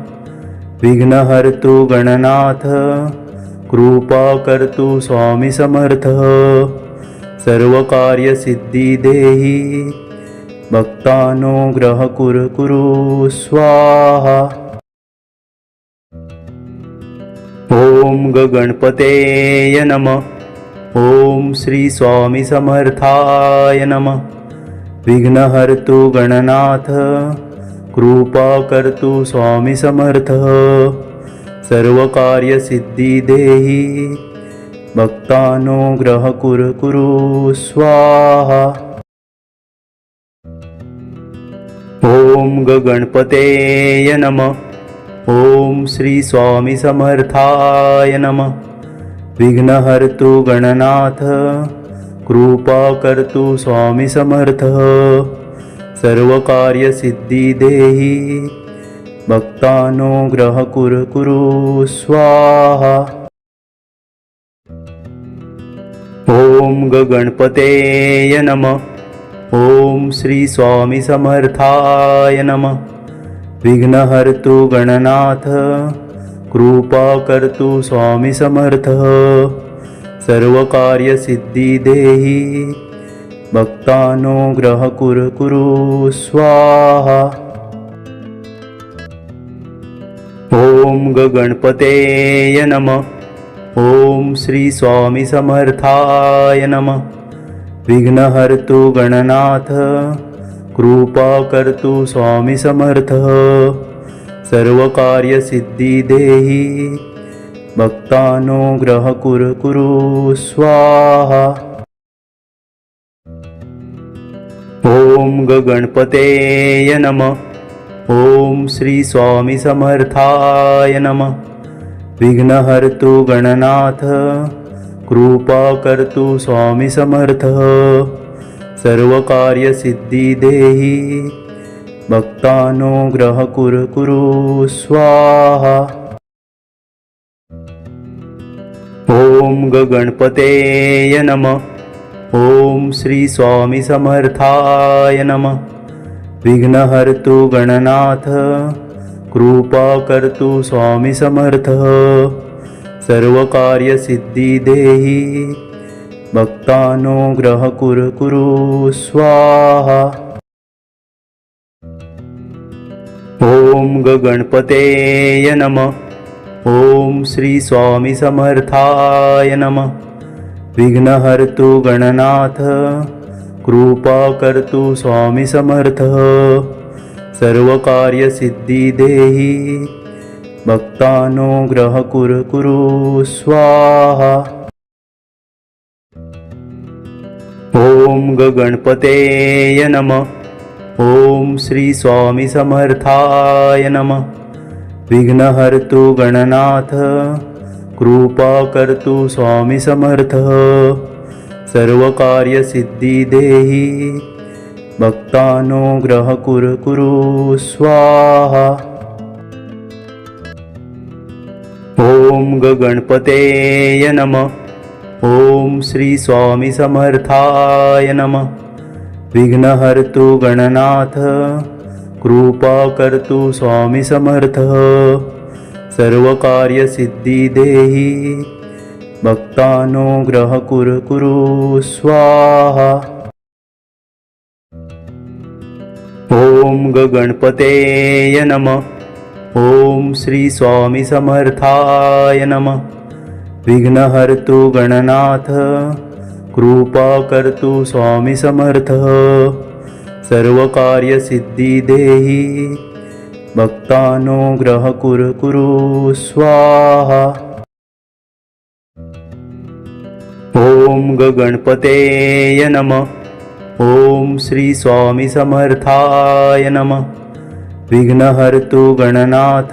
Speaker 1: विघ्नहर्तु गणनाथ कृपा कर्तु स्वामी समर्थ। सर्वकार्यसिद्धि देहि भक्तानुग्रह कुरु स्वाहा। ओम गणपतेय नमः। ओम श्री स्वामी समर्थाय नमः। विघ्नहर्तु गणनाथ कृपा कर्तु स्वामी समर्थ। सर्वकार्यसिद्धि देहि भक्तानुग्रह कुरु स्वाहा। ओम गणपतेय नमः। ओम श्री स्वामी समर्थाय नमः। विघ्नहर्तु गणनाथ कृपा कर्तु स्वामी समर्थ। सर्वकार्यसिद्धि देहि भक्तानुग्रह कुरु स्वाहा। ओम गणपतेय नमः। ओम श्री स्वामी समर्थाय नमः। विघ्नहर्तु गणनाथ कृपा कर्तु स्वामी समर्थ। सर्वकार्यसिद्धि देहि भक्तानुग्रह कुरु स्वाहा। ओम गणपतेय नमः। ओम श्री स्वामी समर्थाय नमः। विघ्नहर्तु गणनाथ कृपा कर्तु स्वामी समर्थ। सर्वकार्यसिद्धि देहि भक्तानुग्रह कुरु स्वाहा। ओम गणपतेय नमः। ओम श्री स्वामी समर्थाय नमः। विघ्नहर्तु गणनाथ कृपा कर्तु स्वामी समर्थ। सर्वकार्यसिद्धि देहि भक्तानुग्रह कुरु स्वाहा। ओम गणपतेय नमः। ओम श्री स्वामी समर्थाय नमः। विघ्नहर्तु गणनाथ कृपा कर्तु स्वामी समर्थ। सर्वकार्यसिद्धि देहि भक्तानुग्रह कुरु स्वाहा। ओम गणपतेय नमः. ओम श्री स्वामी समर्थाय नमः. विघ्नहर्तु गणनाथ कृपा कर्तु स्वामी समर्थ. सर्वकार्यसिद्धी देहि भक्तानुग्रह कुरु स्वाहा. ओम गणपतेय नमः. ओम श्री स्वामी समर्थाय नमः. विघ्नहर्तु गणनाथ कृपा कर्तु स्वामी समर्थ. सर्वकार्यसिद्धी देहि भक्तानुग्रह कुरु स्वाहा. ओम गणपतेय नमः. ओम श्री स्वामी समर्थाय नमः. विघ्नहर्तु गणनाथ कृपा कर्तु स्वामी समर्थ. सर्वकार्यसिद्धी देहि भक्तानुग्रह कुरु स्वाहा. ओम गणपतेय नमः. ओम श्री स्वामी समर्थाय नमः. विघ्नहर्तु गणनाथ कृपा कर्तु स्वामी समर्थ. सर्वकार्यसिद्धी देहि भक्तानुग्रह कुरु स्वाहा. ओम गणपतेय नमः. ओम श्री स्वामी समर्थाय नमः. विघ्नहर्तु गणनाथ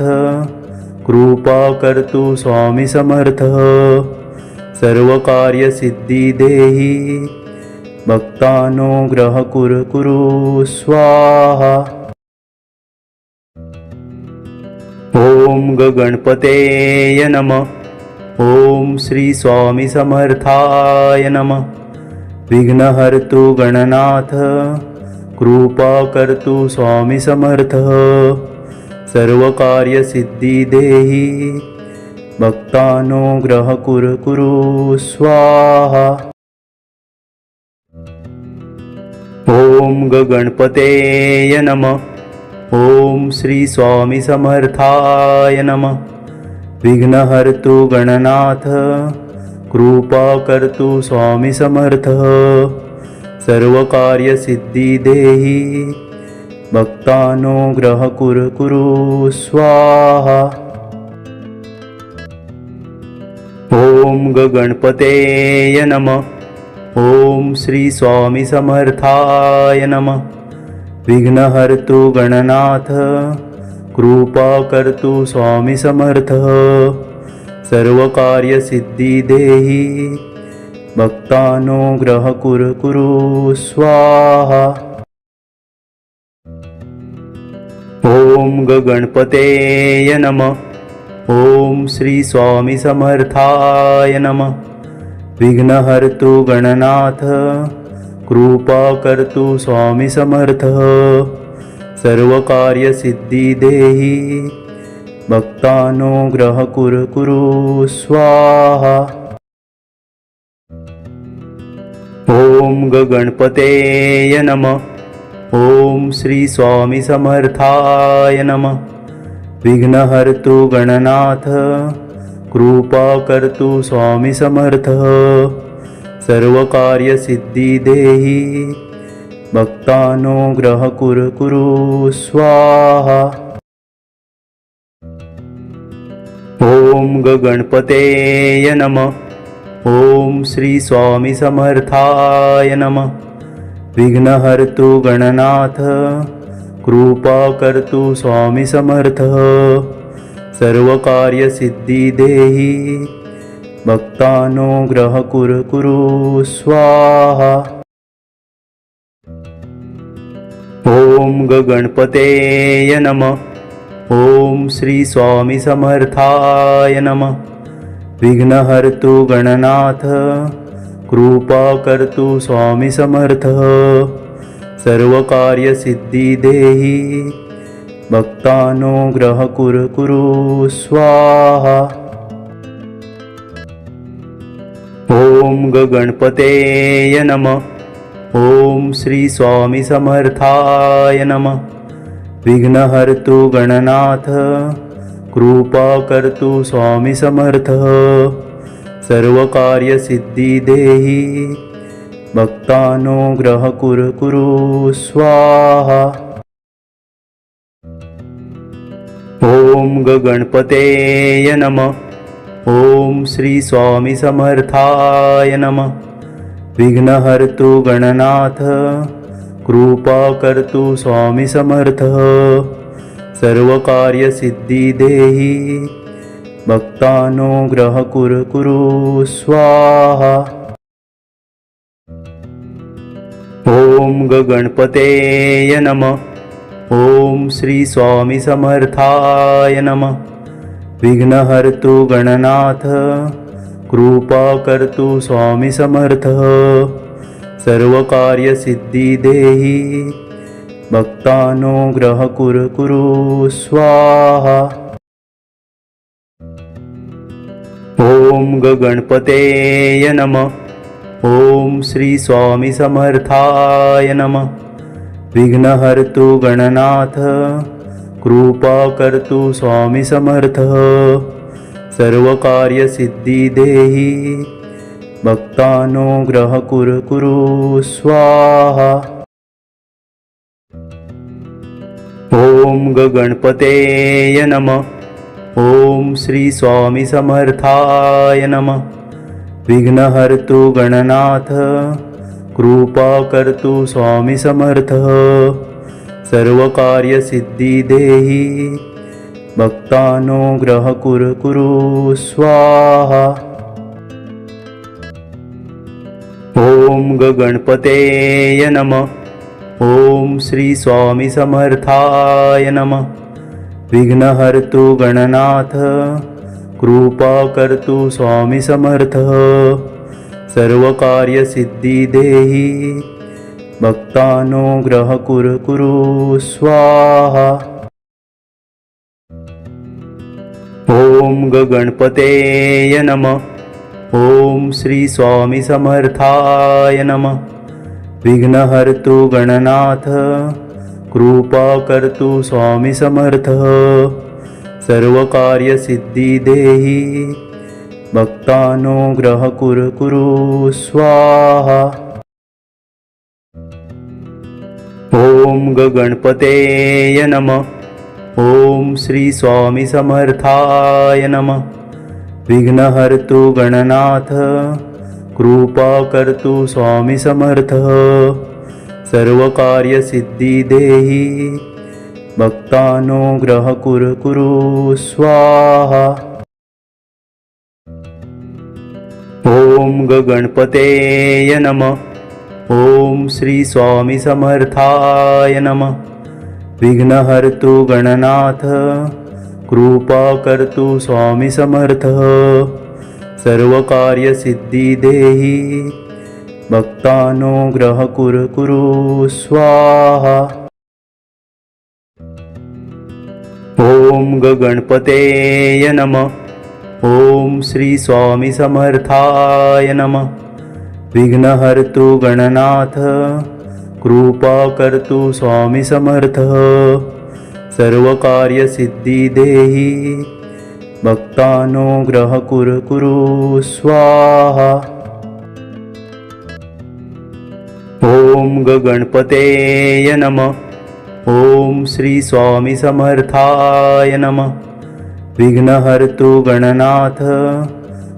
Speaker 1: कृपा कर्तु स्वामी समर्थ. सर्वकार्यसिद्धी देहि भक्तानुग्रह कुरु स्वाहा. ओम गणपतेय नमः. ओम श्री स्वामी समर्थाय नमः. विघ्नहर्तु गणनाथ कृपा कर्तु स्वामी समर्थ. सर्वकार्यसिद्धी देहि भक्तानुग्रह कुरु स्वाहा. ओम गणपतेय नमः. ओम श्री स्वामी समर्थाय नमः. विघ्नहर्तु गणनाथ कृपा कर्तु स्वामी समर्थ. सर्वकार्यसिद्धी देहि भक्तानुग्रह कुरु स्वाहा. ओम गणपतेय नमः. ओम श्री स्वामी समर्थाय नमः. विघ्नहर्तु गणनाथ कृपा कर्तु स्वामी समर्थ. सर्वकार्यसिद्धी देहि भक्तानुग्रह कुरु स्वाहा. ओम गणपतेय नमः. ओम श्री स्वामी समर्थाय नमः. विघ्नहर्तु गणनाथ कृपा कर्तु स्वामी समर्थ. सर्वकार्यसिद्धी देहि भक्तानुग्रह कुरु स्वाहा. ओम गणपतेय नमः. ओम श्री स्वामी समर्थाय नमः. विघ्नहर्तु गणनाथ कृपा कर्तु स्वामी समर्थ. सर्वकार्यसिद्धी देहि भक्तानुग्रह कुरु स्वाहा. ओम गणपतेय नमः. ओम श्री स्वामी समर्थाय नमः. विघ्नहर्तु गणनाथ कृपा कर्तु स्वामी समर्थ. सर्वकार्यसिद्धी देहि भक्तानुग्रह कुरु स्वाहा. ओम गणपतेय नमः. ओम श्री स्वामी समर्थाय नमः. विघ्नहर्तु गणनाथ कृपा कर्तु स्वामी समर्थ. सर्वकार्यसिद्धी देहि भक्तानुग्रह कुरु स्वाहा. ओम गणपतेय नमः. ओम श्री स्वामी समर्थाय नमः. विघ्नहर्तु गणनाथ कृपा कर्तु स्वामी समर्थ सर्व कार्य सिद्धी देहि भक्तानुग्रह कुरु स्वाहा। ओम गणपतेय नमः। ओम श्री स्वामी समर्थाय नमः। विघ्नहर्तु गणनाथ कृपा कर्तु स्वामी समर्थ सर्व कार्य सिद्धी देहि भक्तानुग्रह कुरु स्वाहा। ओम गणपतेय नमः। ओम श्री स्वामी समर्थाय नमः। विघ्नहर्तु गणनाथ कृपा कर्तु स्वामी समर्थ सर्व कार्य सिद्धी देहि भक्तानुग्रह कुरु स्वाहा। ओम गणपतेय नमः। ओम श्री स्वामी समर्थाय नमः। विघ्नहर्तु गणनाथ कृपा कर्तु स्वामी समर्थ सर्व कार्य सिद्धी देहि भक्तानुग्रह कुरु स्वाहा। ओम गणपतेय नमः। ओम श्री स्वामी समर्थाय नमः। विघ्नहर्तु गणनाथ कृपा कर्तु स्वामी समर्थ सर्व कार्य सिद्धी देहि भक्तानुग्रह कुरु स्वाहा। ओम गणपतेय नमः। ओम श्री स्वामी समर्थाय नमः। विघ्नहर्तु गणनाथ कृपा कर्तु स्वामी समर्थ सर्व कार्य सिद्धी देहि भक्तानुग्रह कुरु स्वाहा। ओम गणपतेय नमः। ओम श्री स्वामी समर्थाय नमः। विघ्नहर्तु गणनाथ कृपा कर्तु स्वामी समर्थ सर्व कार्य सिद्धी देहि भक्तानुग्रह कुरु स्वाहा। ओम गणपतेय नमः। ओम श्री स्वामी समर्थाय नमः। विघ्नहर्तु गणनाथ कृपा कर्तु स्वामी समर्थ सर्व कार्य सिद्धी देहि भक्तानुग्रह कुरु स्वाहा। ओम गणपतेय नमः। ओम श्री स्वामी समर्थाय नमः। विघ्नहर्तु गणनाथ कृपा कर्तु स्वामी समर्थ सर्व कार्य सिद्धी देहि भक्तानुग्रह कुरु स्वाहा। ओम गणपतेय नमः। ओम श्री स्वामी समर्थाय नमः। विघ्नहर्तु गणनाथ कृपा कर्तु स्वामी समर्थ सर्व कार्य सिद्धी देहि भक्तानुग्रह कुरु स्वाहा। ओम गणपतेय नमः। ओम श्री स्वामी समर्थाय नमः। विघ्नहर्तु गणनाथ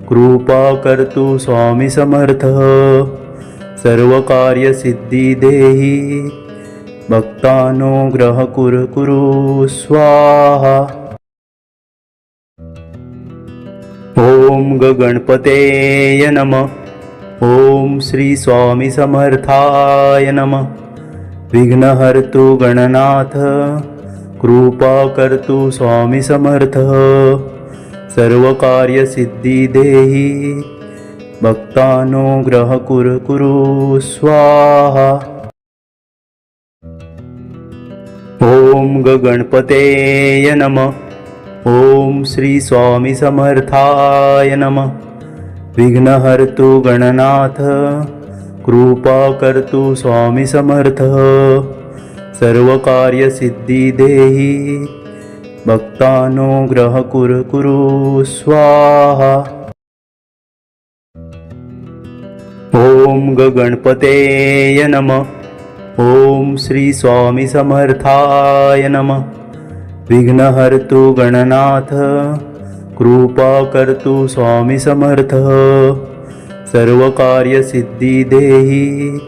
Speaker 1: कृपा कर्तु स्वामी समर्थ सर्व कार्य सिद्धी देहि भक्तानुग्रह कुरु स्वाहा। ओम गणपतेय नमः। ओम श्री स्वामी समर्थाय नमः। विघ्नहर्तु गणनाथ कृपा कर्तु स्वामी समर्थ सर्व कार्य सिद्धी देहि भक्तानुग्रह कुरु स्वाहा। ओम गणपतेय नमः। ओम श्री स्वामी समर्थाय नमः। विघ्नहर्तु गणनाथ कृपा कर्तु स्वामी समर्थ सर्व कार्य सिद्धी देहि भक्तानुग्रह कुरु कुरु स्वाहा। ओम गणपतेय नमः। ओम श्री स्वामी समर्थाय नमः। विघ्नहर्तु गणनाथ कृपा कर्तु स्वामी समर्थ। सर्व कार्य सिद्धी देहि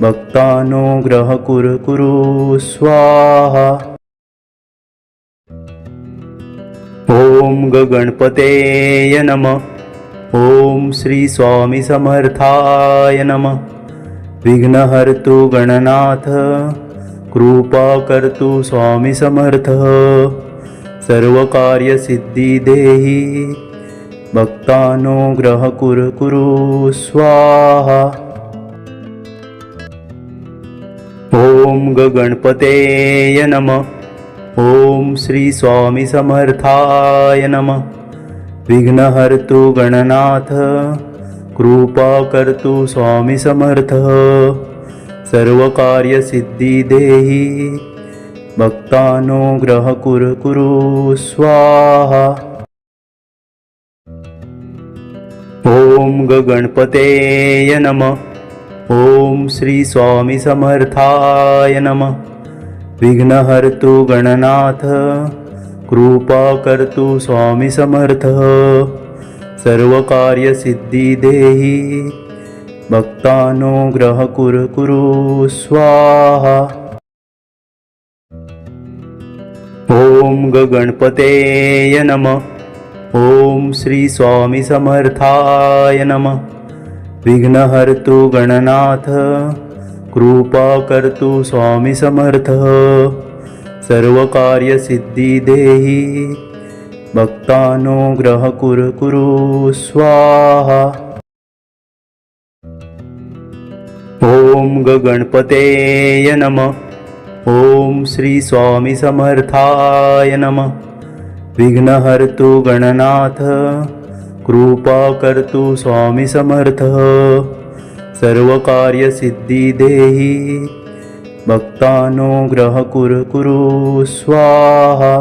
Speaker 1: भक्तानुग्रह कुरु कुरु स्वाहा। ओम गणपतेय नमः। ओम श्री स्वामी समर्थाय नमः। विघ्नहर्तु गणनाथ कृपा कर्तु स्वामी समर्थ। सर्व कार्य सिद्धी देहि भक्तानुग्रह कुरु कुरु स्वाहा। ओम गणपतेय नमः। ओम श्री स्वामी समर्थाय नमः। विघ्नहर्तु गणनाथ कृपा कर्तु स्वामी समर्थ। सर्व कार्य सिद्धी देहि भक्तानुग्रह कुरु कुरु स्वाहा। ओम गणपतेय नमः। ओम श्री स्वामी समर्थाय नमः। विघ्नहर्तु गणनाथ कृपा कर्तु स्वामी समर्थ। सर्व कार्य सिद्धी देहि भक्तानुग्रह कुरु कुरु स्वाहा। ओम गणपतेय नमः। ओम श्री स्वामी समर्थाय नमः। विघ्नहर्तु गणनाथ कृपा कर्तु स्वामी समर्थ। सर्व कार्य सिद्धी देहि भक्तानुग्रह कुरु कुरु स्वाहा। ओम गणपतेय नमः। ओम श्री स्वामी समर्थाय नमः। विघ्नहर्तु गणनाथ कृपा कर्तु स्वामी समर्थ। सर्व कार्य सिद्धी देहि भक्तानुग्रह कुरु कुरु स्वाहा।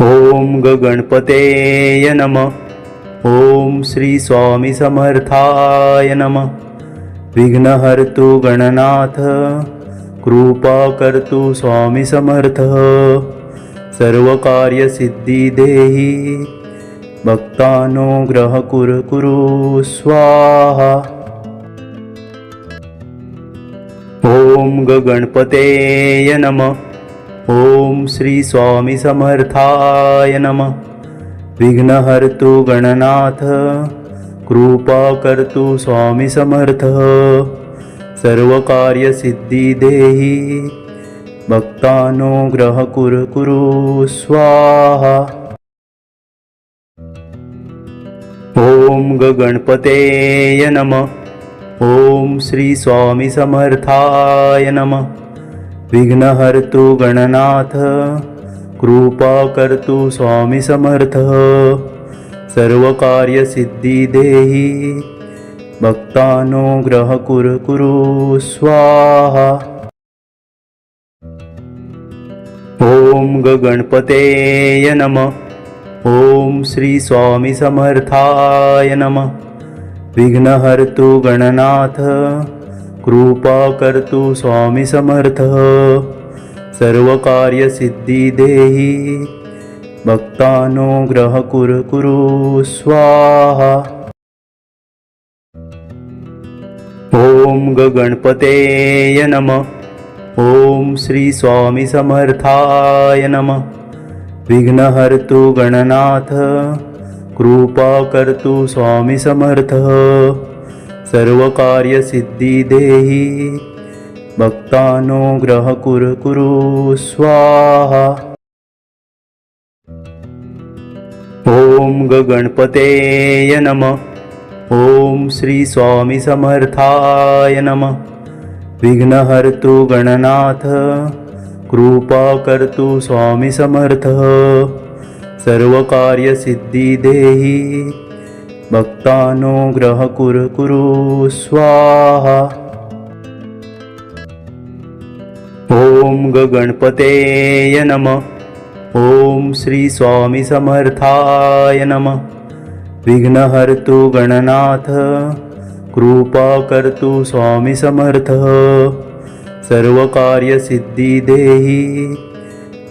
Speaker 1: ओम गणपतेय नमः। ओम श्री स्वामी समर्थाय नमः। विघ्नहर्तु गणनाथ कृपा कर्तु स्वामी समर्थ। सर्व कार्य सिद्धी देहि भक्तानुग्रह कुरु कुरु स्वाहा। ओम गणपतेय नमः। ओम श्री स्वामी समर्थाय नमः। विघ्नहर्तु गणनाथ कृपा कर्तु स्वामी समर्थ। सर्व कार्य सिद्धी देहि भक्तानुग्रह कुरु कुरु स्वाहा। ओम गणपतेय नमः। ओम श्री स्वामी समर्थाय नमः। विघ्नहर्तु गणनाथ कृपा कर्तु स्वामी समर्थ। सर्व कार्य सिद्धी देहि भक्तानुग्रह कुरु कुरु स्वाहा। ओम गणपतेय नमः। ओम श्री स्वामी समर्थाय नमः। विघ्नहर्तु गणनाथ कृपा कर्तु स्वामी समर्थ। सर्व कार्य सिद्धी देहि भक्तानुग्रह कुरु कुरु स्वाहा। ओम गणपतेय नमः। ओम श्री स्वामी समर्थाय नमः। विघ्नहर्तु गणनाथ कृपा कर्तु स्वामी समर्थ। सर्व कार्य सिद्धी देहि भक्तानुग्रह कुरु कुरु स्वाहा। ओम गणपतेय नमः। ओम श्री स्वामी समर्थाय नमः। विघ्नहर्तु गणनाथ कृपा कर्तु स्वामी समर्थ। सर्व कार्य सिद्धी देहि भक्तानुग्रह कुरु कुरु स्वाहा। ओम गणपतेय नमः. ओम श्री स्वामी समर्थाय नमः. विघ्नहर्तु गणनाथ कृपा कर्तु स्वामी समर्थ. सर्व कार्य सिद्धी देहि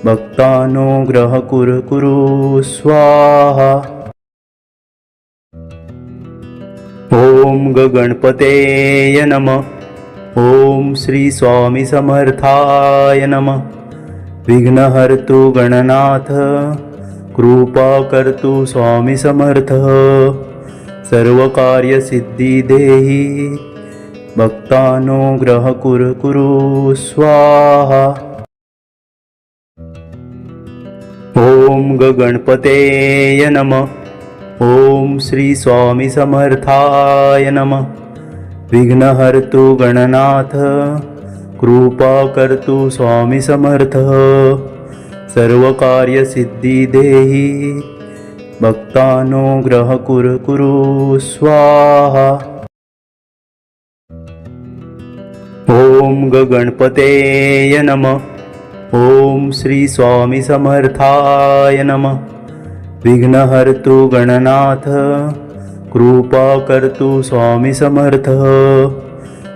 Speaker 1: भक्तानुग्रह कुरु स्वाहा. ओम गणपतेय नमः. ओम श्री स्वामी समर्थाय नमः. विघ्नहर्तु गणनाथ कृपा कर्तु स्वामी समर्थ. सर्व कार्य सिद्धी देहि भक्तानुग्रह कुरु स्वाहा. ओम गणपतेय नमः. ओम श्री स्वामी समर्थाय नमः. विघ्नहर्तु गणनाथ कृपा कर्तु स्वामी समर्थ. सर्व कार्य सिद्धी देहि भक्तानुग्रह कुरु स्वाहा. ओम गणपतेय नमः. ओम श्री स्वामी समर्थाय नमः. विघ्नहर्तु गणनाथ कृपा कर्तु स्वामी समर्थ.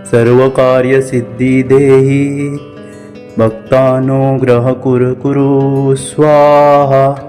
Speaker 1: सर्व कार्य सिद्धी देहि भक्तानुग्रह कुरु स्वाहा.